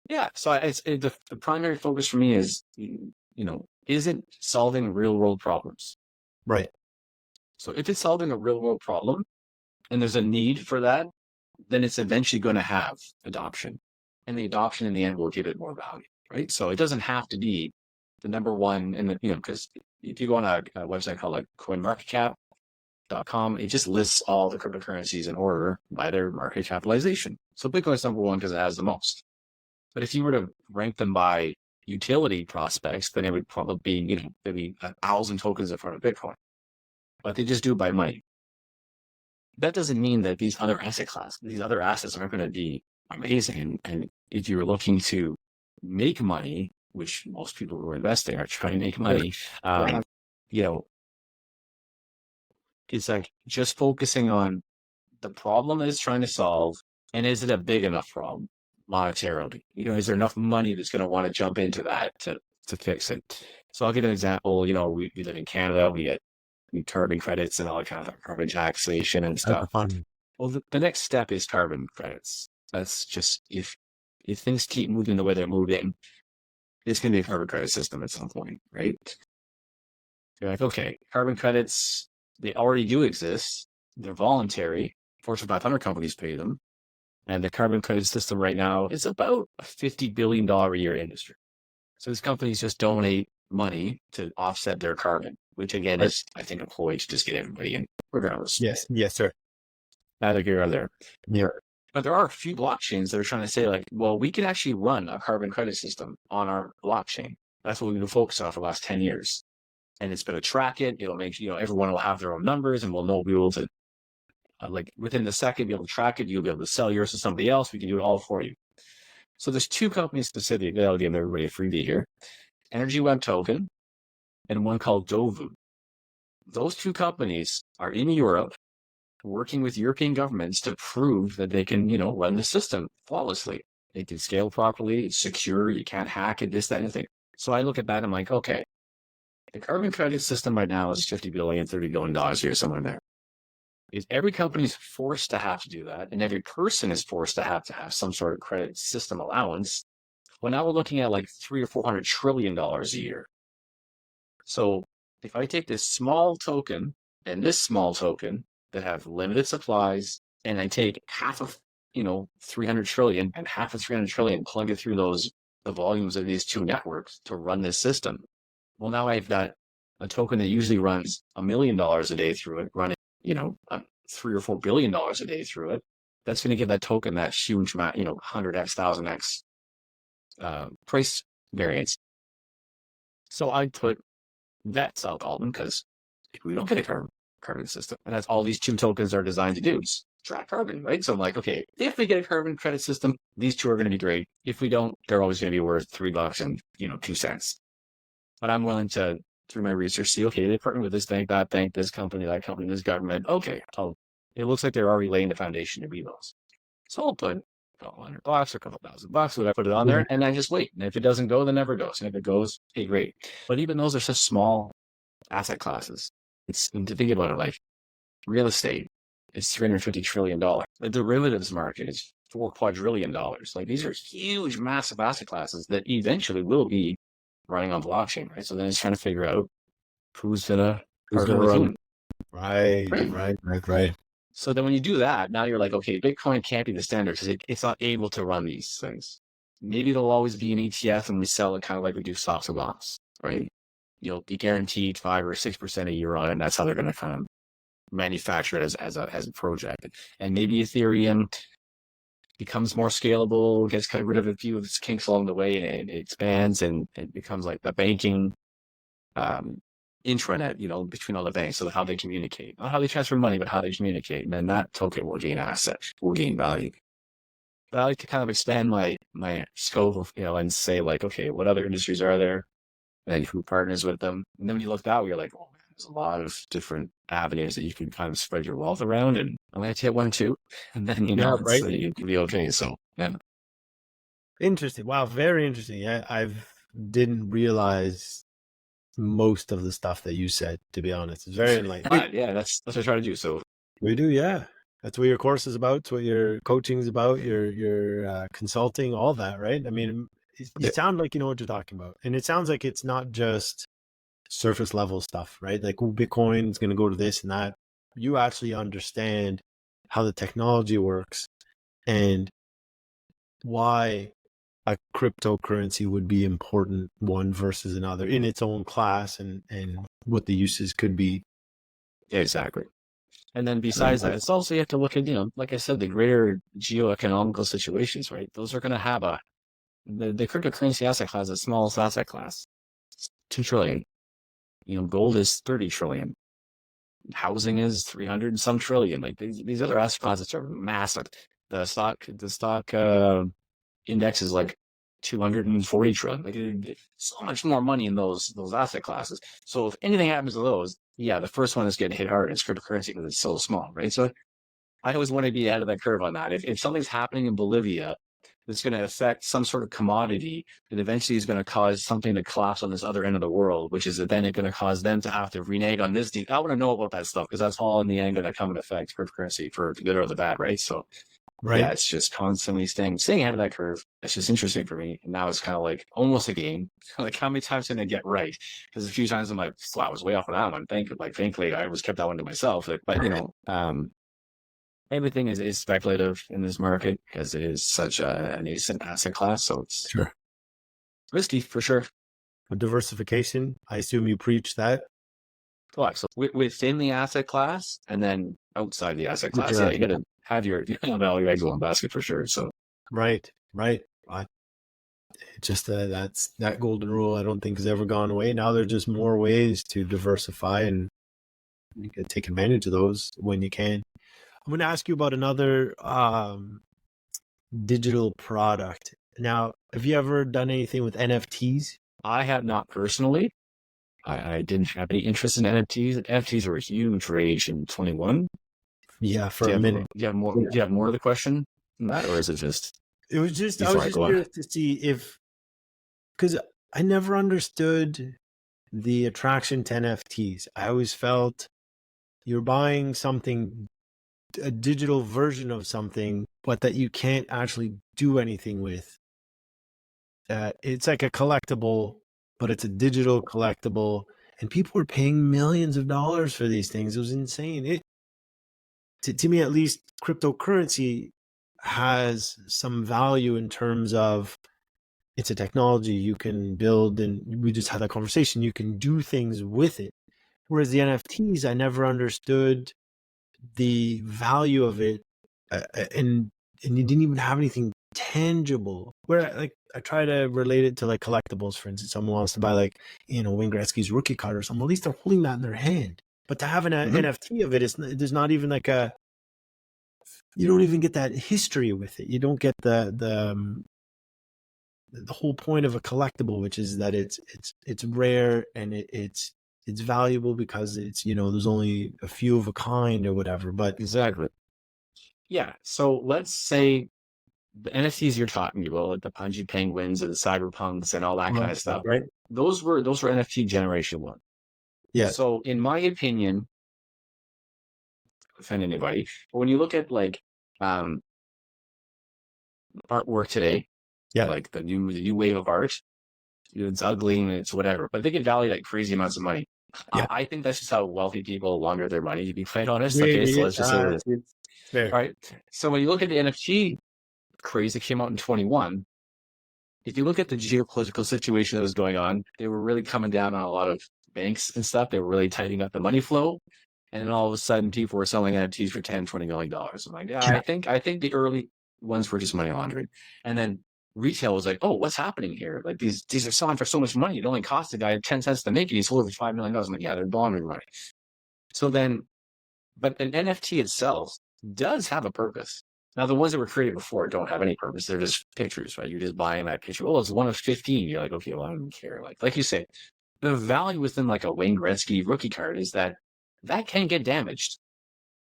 Yeah. So the primary focus for me is, is it solving real world problems? Right. So if it's solving a real world problem and there's a need for that, then it's eventually going to have adoption, and the adoption in the end will give it more value, right? So it doesn't have to be the number one, and because if you go on a website called like coinmarketcap.com, it just lists all the cryptocurrencies in order by their market capitalization. So Bitcoin is number one because it has the most. But if you were to rank them by utility prospects, then it would probably be, maybe 1,000 tokens in front of Bitcoin. But they just do it by money. That doesn't mean that these other assets aren't going to be amazing. And if you're looking to make money, which most people who are investing are trying to make money, it's like just focusing on the problem that it's trying to solve, and is it a big enough problem monetarily? Is there enough money that's going to want to jump into that to fix it? So I'll give an example. We live in Canada. We get carbon credits and all that kind of carbon taxation and stuff. Well, the next step is carbon credits. That's just if things keep moving the way they're moving, it's going to be a carbon credit system at some point, right? You're like, okay, carbon credits, they already do exist. They're voluntary. Fortune 500 companies pay them. And the carbon credit system right now is about a $50 billion a year industry. So these companies just donate money to offset their carbon, which again is, I think, a ploy to just get everybody in, regardless. Yes, sir. Neither here or there. Yeah. But there are a few blockchains that are trying to say, like, well, we can actually run a carbon credit system on our blockchain. That's what we've been focused on for the last 10 years. And it's going to track it. It'll make, everyone will have their own numbers, and we'll be able to, like, within the second, be able to track it. You'll be able to sell yours to somebody else. We can do it all for you. So there's two companies specifically that'll give everybody a freebie here. Energy Web Token and one called Dovu. Those two companies are in Europe working with European governments to prove that they can, run the system flawlessly. They can scale properly, it's secure, you can't hack it, this, that, and anything. So I look at that and I'm like, okay, the carbon credit system right now is $50 billion, $30 billion a year, somewhere there. Is every company is forced to have to do that, and every person is forced to have some sort of credit system allowance. Well, now we're looking at like $300 or $400 trillion a year. So if I take this small token and this small token that have limited supplies, and I take half of 300 trillion and half of 300 trillion, plug it through the volumes of these two networks to run this system. Well, now I've got a token that usually runs $1 million a day through it, running $3 or $4 billion a day through it. That's going to give that token that huge amount, 100x, 1000x price variance. So I put VETs, I'll call them, because if we don't get a carbon system, and that's all these two tokens are designed to do, is track carbon, right? So I'm like, okay, if we get a carbon credit system, these two are going to be great. If we don't, they're always going to be worth $3 and 2 cents. But I'm willing to, through my research, see, okay, they partner with this bank, that bank, this company, that company, this government. Okay, it looks like they're already laying the foundation to be those. So I'll put $100 or a couple $1,000, would I put it on there, and I just wait. And if it doesn't go, then never goes. And if it goes, hey, great. But even those are such small asset classes. It's to think about it, like real estate is $350 trillion. The derivatives market is $4 quadrillion. Like these are huge, massive asset classes that eventually will be running on blockchain, right? So then it's trying to figure out who's gonna partner with whom. Right. So then when you do that, now you're like, okay, Bitcoin can't be the standard because it's not able to run these things. Maybe there'll always be an ETF and we sell it kind of like we do stocks and bonds, right? You'll be guaranteed 5 or 6% a year on it, and that's how they're going to kind of manufacture it as a project. And maybe Ethereum becomes more scalable, gets kind of rid of a few of its kinks along the way, and it expands and it becomes like the banking intranet, between all the banks, so how they communicate, not how they transfer money, but how they communicate. And then that token will gain assets, will gain value. But I like to kind of expand my scope of, and say like, okay, what other industries are there, and who partners with them? And then when you look that way, you're like, oh man, there's a lot of different avenues that you can kind of spread your wealth around, and I'm gonna hit one too, and then Right. you can be okay. So yeah. Interesting. Wow, very interesting. Yeah, I've didn't realize most of the stuff that you said, to be honest. It's very enlightening. Yeah, that's what I try to do. So We do, yeah. That's what your course is about. It's what your coaching is about. Your consulting, all that, right? I mean, you sound like you know what you're talking about, and it sounds like it's not just surface level stuff, right? Like Bitcoin is going to go to this and that. You actually understand how the technology works and why a cryptocurrency would be important one versus another in its own class, and what the uses could be. yeah, exactly. And then besides that, it's also you have to look at, like I said, the greater geoeconomical situations, right? Those are going to have the cryptocurrency asset class, the smallest asset class, 2 trillion. Gold is 30 trillion. Housing is 300 and some trillion. Like these other asset classes are massive. The stock index is like 240 trillion. Like so much more money in those asset classes. So if anything happens to those, yeah, the first one is getting hit hard. It's cryptocurrency because it's so small, right? So I always want to be ahead of that curve on that. If something's happening in Bolivia that's going to affect some sort of commodity that eventually is going to cause something to collapse on this other end of the world, which is then going to cause them to have to renege on this deal. I want to know about that stuff because that's all in the end going to come and affect cryptocurrency for the good or the bad, right? So yeah, it's just constantly staying ahead of that curve. It's just interesting for me. And now it's kind of like almost a game. Like how many times can I get right? Because a few times I'm like, wow, I was way off on that one. Thankfully, I always kept that one to myself. But everything is speculative in this market because it is such a nascent asset class. So it's risky for sure. Diversification, I assume you preach that. So within the asset class and then outside the asset class, yeah, you got to have your eggs in one basket for sure. So right. Just that's that golden rule. I don't think has ever gone away. Now there's just more ways to diversify, and you can take advantage of those when you can. I'm going to ask you about another digital product. Now, have you ever done anything with NFTs? I have not personally. I didn't have any interest in NFTs. NFTs were a huge rage in 21. Yeah, for a minute. Do you have more of the question than that, or is it just? I was just curious to see if, because I never understood the attraction to NFTs. I always felt you're buying something, a digital version of something, but that you can't actually do anything with. It's like a collectible, but it's a digital collectible, and people were paying millions of dollars for these things. It was insane. To me, at least, cryptocurrency has some value in terms of it's a technology you can build, and we just had that conversation. You can do things with it. Whereas the NFTs, I never understood the value of it, and you didn't even have anything tangible. Where like I try to relate it to like collectibles, for instance. Someone wants to buy like Wayne Gretzky's rookie card or something. At least they're holding that in their hand. But to have an NFT of it, there's not even like you don't even get that history with it. You don't get the whole point of a collectible, which is that it's rare and it's valuable because it's there's only a few of a kind or whatever. But exactly, yeah. So let's say the NFTs you're talking about, like the Punji Penguins and the Cyberpunks and all that kind of stuff, right? Those were NFT generation 1. Yeah. So in my opinion, offend anybody, but when you look at like um, artwork today, Yeah. like the new wave of art, it's ugly and it's whatever, but they get valued at crazy amounts of money. Yeah. I think that's just how wealthy people launder their money, to be quite honest. Okay, so Really, let's just say this. it's fair. All right. So when you look at the NFT craze that came out in 21, if you look at the geopolitical situation that was going on, they were really coming down on a lot of banks and stuff. They were really tightening up the money flow. And then all of a sudden people were selling NFTs for $10, $20 million. I'm like, yeah, Yeah. I think the early ones were just money laundering. And then retail was like, oh, what's happening here? Like these are selling for so much money. It only cost the guy 10 cents to make it. He sold it for $5 million. I'm like, yeah, they're laundering money. So then, but an NFT itself does have a purpose. Now, the ones that were created before don't have any purpose. They're just pictures, right? You're just buying that picture. Oh, it's one of 15. You're like, okay, well, I don't care. Like you say, the value within like a Wayne Gretzky rookie card is that that can get damaged.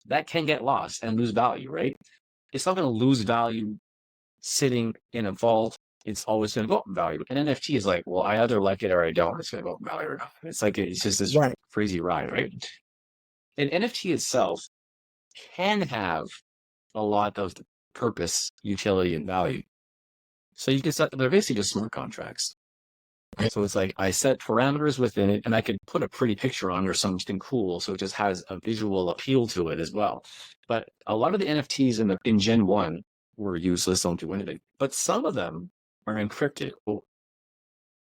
That can get lost and lose value, right? It's not going to lose value sitting in a vault. It's always going to go up in value. An NFT is like, well, I either like it or I don't. It's going to go up in value or not. It's like, it's just this Right. crazy ride, right? An NFT itself can have a lot of purpose, utility, and value. So you can set, they're basically just smart contracts. So it's like I set parameters within it and I could put a pretty picture on or something cool. So it just has a visual appeal to it as well. But a lot of the NFTs in Gen 1 were useless, don't do anything. But some of them are encrypted. Well,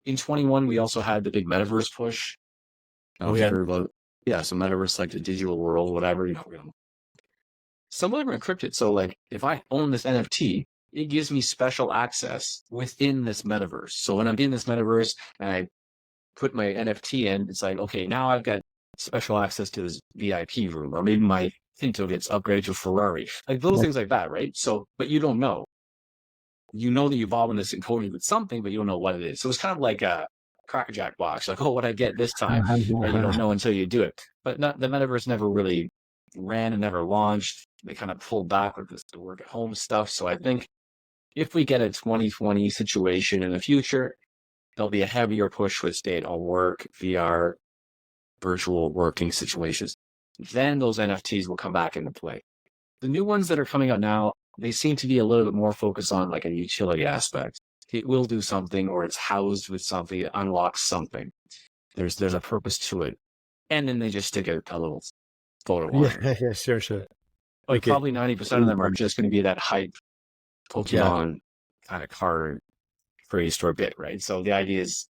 in 21, we also had the big metaverse push. I don't know if you've heard about, yeah, so metaverse, like the digital world, whatever, some of them are encrypted. So like if I own this NFT, it gives me special access within this metaverse. So when I'm in this metaverse and I put my NFT in, it's like, okay, now I've got special access to this VIP room, or maybe my Pinto gets upgraded to Ferrari, like little things like that, right? So, but you don't know. You know that you've bought this encoded with something, but you don't know what it is. So it's kind of like a crackerjack box, like, oh, what I get this time, right? You don't know until you do it. But not, the metaverse never really ran and never launched. They kind of pulled back with this work at home stuff. So I think if we get a 2020 situation in the future, there'll be a heavier push with stay-at-home work, VR, virtual working situations. Then those NFTs will come back into play. The new ones that are coming out now, they seem to be a little bit more focused on like a utility aspect. It will do something, or it's housed with something, it unlocks something. There's a purpose to it. And then they just stick a little photo on it. Yeah. Yeah. Sure. Sure. Like Like it. probably 90% of them are just going to be that hype Yeah. Pokemon kind of card phrase for a bit, right? So the idea is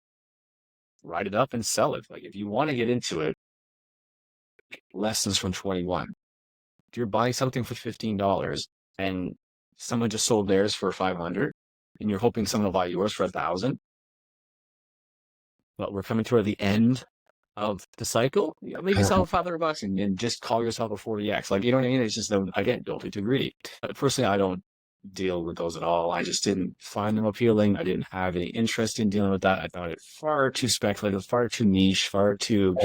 write it up and sell it. Like if you want to get into it, lessons from 21. If you're buying something for $15 and someone just sold theirs for 500 and you're hoping someone will buy yours for 1,000, but we're coming toward the end of the cycle, maybe sell $500 and just call yourself a 40x. Like, you know what I mean? It's just, again, don't be too greedy. But personally, I don't deal with those at all. I just didn't find them appealing. I didn't have any interest in dealing with that. I found it far too speculative, far too niche, far too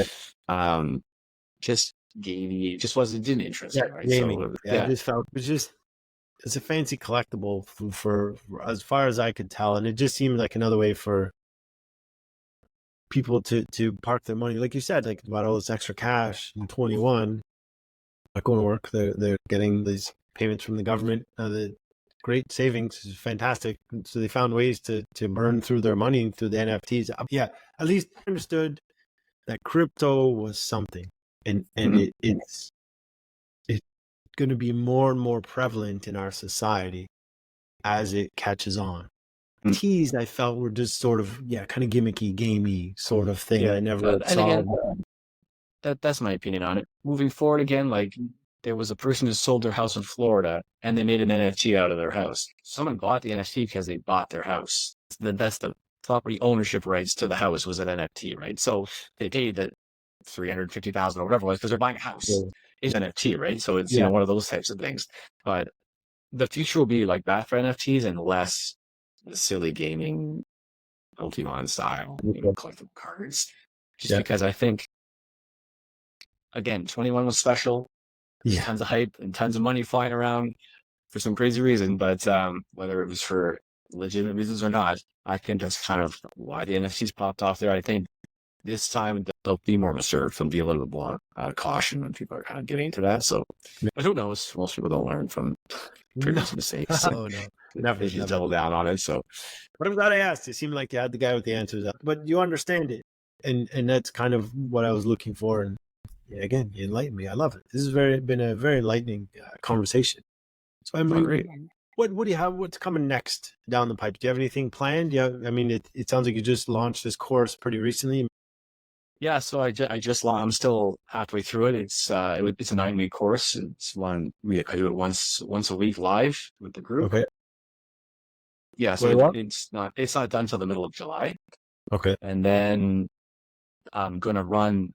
just gamey. It just didn't interest Yeah. me, right? Gaming. So Yeah. I just felt it's a fancy collectible for as far as I could tell, and it just seemed like another way for people to park their money, like you said, like about all this extra cash in 21, not going to work. They're getting these payments from the government. The great savings is fantastic. So they found ways to burn through their money through the NFTs. Yeah, at least I understood that crypto was something, and it's going to be more and more prevalent in our society as it catches on. Teas I felt were just sort of kind of gimmicky, gamey sort of thing. yeah. I never And saw. again, that's my opinion on it. Moving forward again, like there was a person who sold their house in Florida and they made an NFT out of their house. Someone bought the NFT because they bought their house. That's the property ownership rights to the house was an NFT, right? So they paid the 350,000 or whatever it was because they're buying a house. It's an NFT, right? So it's one of those types of things. But the future will be like that for NFTs and less the silly gaming Pokemon style, collectible cards. Just because I think, again, 21 was special. Tons of hype and tons of money flying around for some crazy reason. But whether it was for legitimate reasons or not, I think that's kind of why the NFTs popped off there. I think this time they'll be more reserved. They'll be a little bit more caution when people are kind of getting into that. So, but who knows? Most people don't learn from previous mistakes. So Oh no, never, they just never. double down on it. So, But I'm glad I asked. It seemed like you had the guy with the answers, but you understand it, and that's kind of what I was looking for. And yeah, again, you enlightened me. I love it. This has been a very enlightening conversation. So, Emery, what do you have? What's coming next down the pipe? Do you have anything planned? Yeah, I mean, it sounds like you just launched this course pretty recently. yeah, so I just I'm still halfway through it. It's a 9-week course. It's one I do it once a week live with the group. Okay. Yeah, so it's not done till the middle of July. Okay. And then I'm gonna run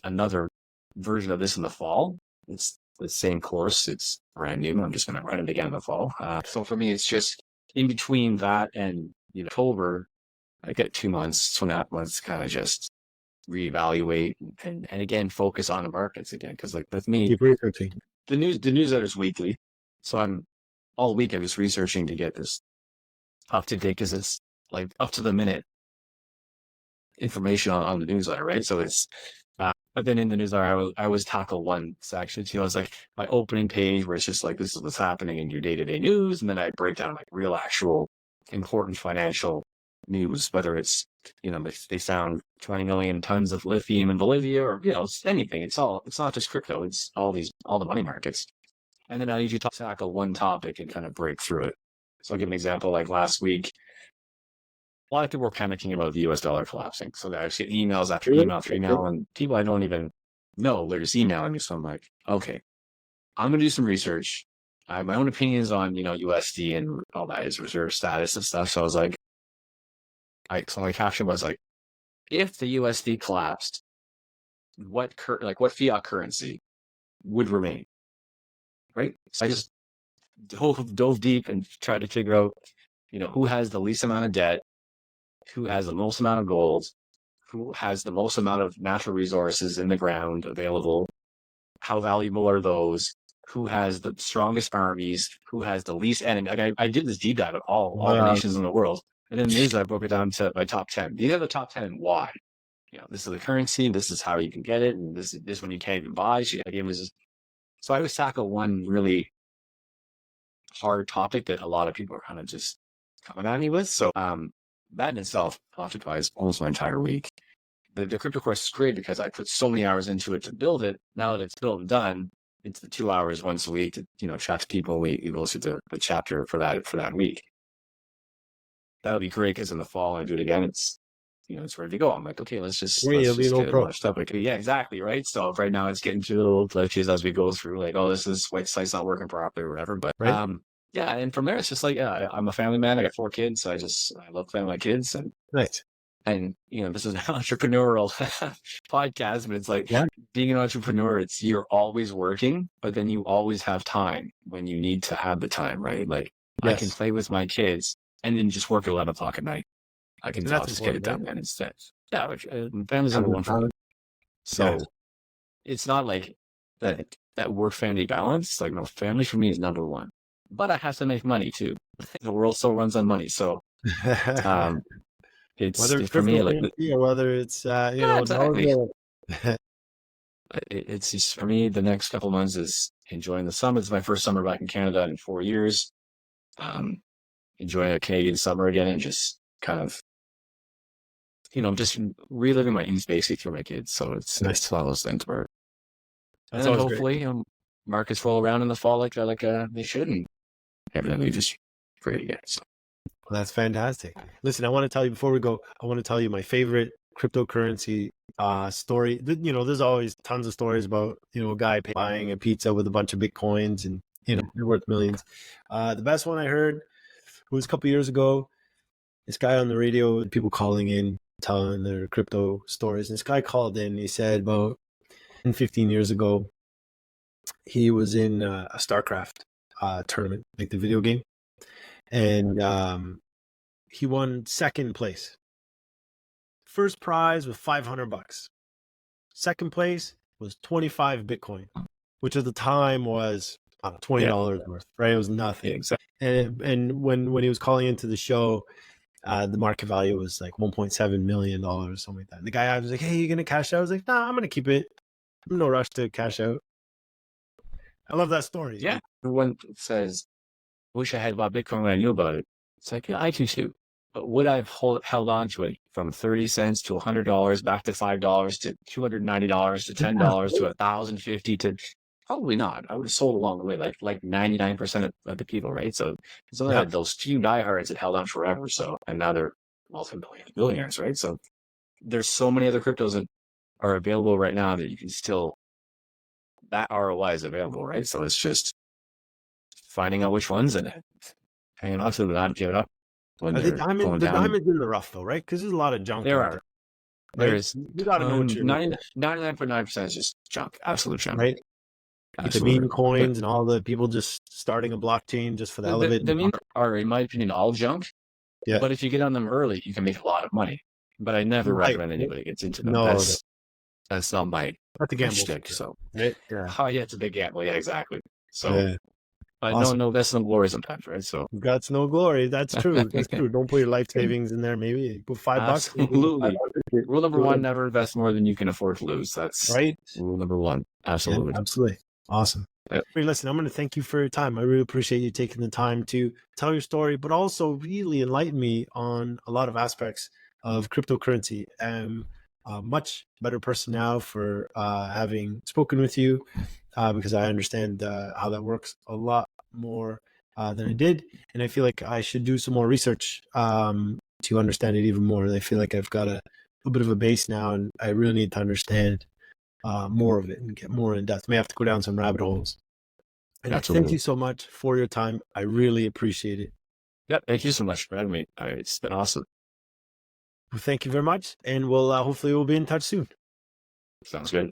another version of this in the fall. It's the same course. It's brand new. I'm just gonna run it again in the fall. So for me, it's just in between that and October. I get 2 months, 2.5 months, kind of just reevaluate and again focus on the markets again, because like with me, keep researching. the newsletter's weekly, so I'm all week I'm just researching to get this up to date, because it's like up to the minute information on the newsletter, right? So it's but then in the newsletter I always tackle one section. It's like my opening page where it's just like, this is what's happening in your day-to-day news, and then I break down like real actual important financial news, whether it's they found 20 million tons of lithium in Bolivia, or it's anything. It's not just crypto, it's all the money markets. And then I usually tackle one topic and kind of break through it. So I'll give an example. Like last week, a lot of people were panicking about the US dollar collapsing. So I was getting emails after email after email, and people I don't even know, they're just emailing me. So I'm like, okay, I'm going to do some research. I have my own opinions on, USD and all that, is reserve status and stuff. So I was like, so my caption was like, if the USD collapsed, what fiat currency would remain? Right. So I just dove deep and tried to figure out, who has the least amount of debt, who has the most amount of gold, who has the most amount of natural resources in the ground available, how valuable are those, who has the strongest armies, who has the least enemy. Like I did this deep dive of all the nations in the world. And then I broke it down to my top 10. These are the top 10 and why. This is the currency, this is how you can get it, and this one you can't even buy. So I always tackle one really hard topic that a lot of people are kind of just coming at me with. So that in itself occupies almost my entire week. The crypto course is great because I put so many hours into it to build it. Now that it's built and done, it's the 2 hours once a week to chat to people. We go through the chapter for that week. That would be great, because in the fall I do it again. It's it's ready to go. I'm like, okay, let's just get it launched up. Like, yeah, exactly, right. So right now it's getting through little glitches as we go through. Like, oh, this site's not working properly or whatever. But yeah, and from there it's just like, yeah, I'm a family man. I got 4 kids, so I love playing with my kids. And Nice. And this is an entrepreneurial podcast, but it's like, being an entrepreneur, you're always working, but then you always have time when you need to have the time, right? Like, I can play with my kids and then just work at 11 o'clock at night. I can just get it done, and instead, family's number one for me. So it's not like that work family balance. Like, no, family for me is number one, but I have to make money too. The world still runs on money, so it's for me, like, whether it's exactly. It's just, for me, the next couple months is enjoying the summer. It's my first summer back in Canada in 4 years. Enjoying a Canadian summer again, and just kind of just reliving my youth basically through my kids. So it's one of those things where, and then hopefully markets roll around in the fall like they should, and everything we just great again. So. Well, that's fantastic. Listen, I want to tell you before we go, I want to tell you my favorite cryptocurrency story. There's always tons of stories about, a guy buying a pizza with a bunch of Bitcoins and, they're worth millions. The best one I heard was a couple years ago. This guy on the radio, people calling in, telling their crypto stories. And this guy called in, he said about 15 years ago, he was in a StarCraft tournament, like the video game. And he won second place. First prize was $500. Second place was 25 Bitcoin, which at the time was $20 worth, right? It was nothing. Yeah, exactly. And when he was calling into the show, The market value was like $1.7 million, something like that. And the guy I was like, "Hey, you gonna cash out?" I was like, "Nah, I'm gonna keep it. I'm in no rush to cash out." I love that story. Yeah. Everyone says, wish I had bought Bitcoin when I knew about it. It's like, yeah, I do too. But would I have held on to it from 30 cents to $100, back to $5 to $290 to $10 to $1,050 to probably not. I would have sold along the way, like 99% of the people, right? So it's only like those few diehards that held on forever. So, and now they're multi-billionaires, right? So there's so many other cryptos that are available right now that you can still, that ROI is available, right? So it's just finding out which ones and hanging on to them, not give it up when Are they they're going down. diamonds in the rough though, right? Because there's a lot of junk There out are. there. There Right? is You got to know what you're 99.9% is just junk, absolute junk. right. Get the meme coins and all the people just starting a blockchain just for the hell of it. The memes are, in my opinion, all junk. Yeah. But if you get on them early, you can make a lot of money. But I never recommend anybody gets into them. No, that's not my that's a gamble. shtick. So, right? Yeah. Oh, yeah, it's a big gamble. Yeah, exactly. So, Yeah. Awesome. no, that's no glory sometimes, right? So, God's no glory. That's true. That's true. Don't put your life savings in there. Maybe put $5. Absolutely. Rule number one: never invest more than you can afford to lose. That's right. Rule number one. Absolutely. Yeah, absolutely. Awesome. Yep. Listen, I'm going to thank you for your time. I really appreciate you taking the time to tell your story, but also really enlighten me on a lot of aspects of cryptocurrency. I'm a much better person now for having spoken with you because I understand how that works a lot more than I did. And I feel like I should do some more research to understand it even more. I feel like I've got a little bit of a base now, and I really need to understand more of it and get more in depth. May have to go down some rabbit holes. And thank you so much for your time. I really appreciate it. Yeah, thank you so much for having me. It's been awesome. Well, thank you very much, and we'll hopefully we'll be in touch soon. Sounds good.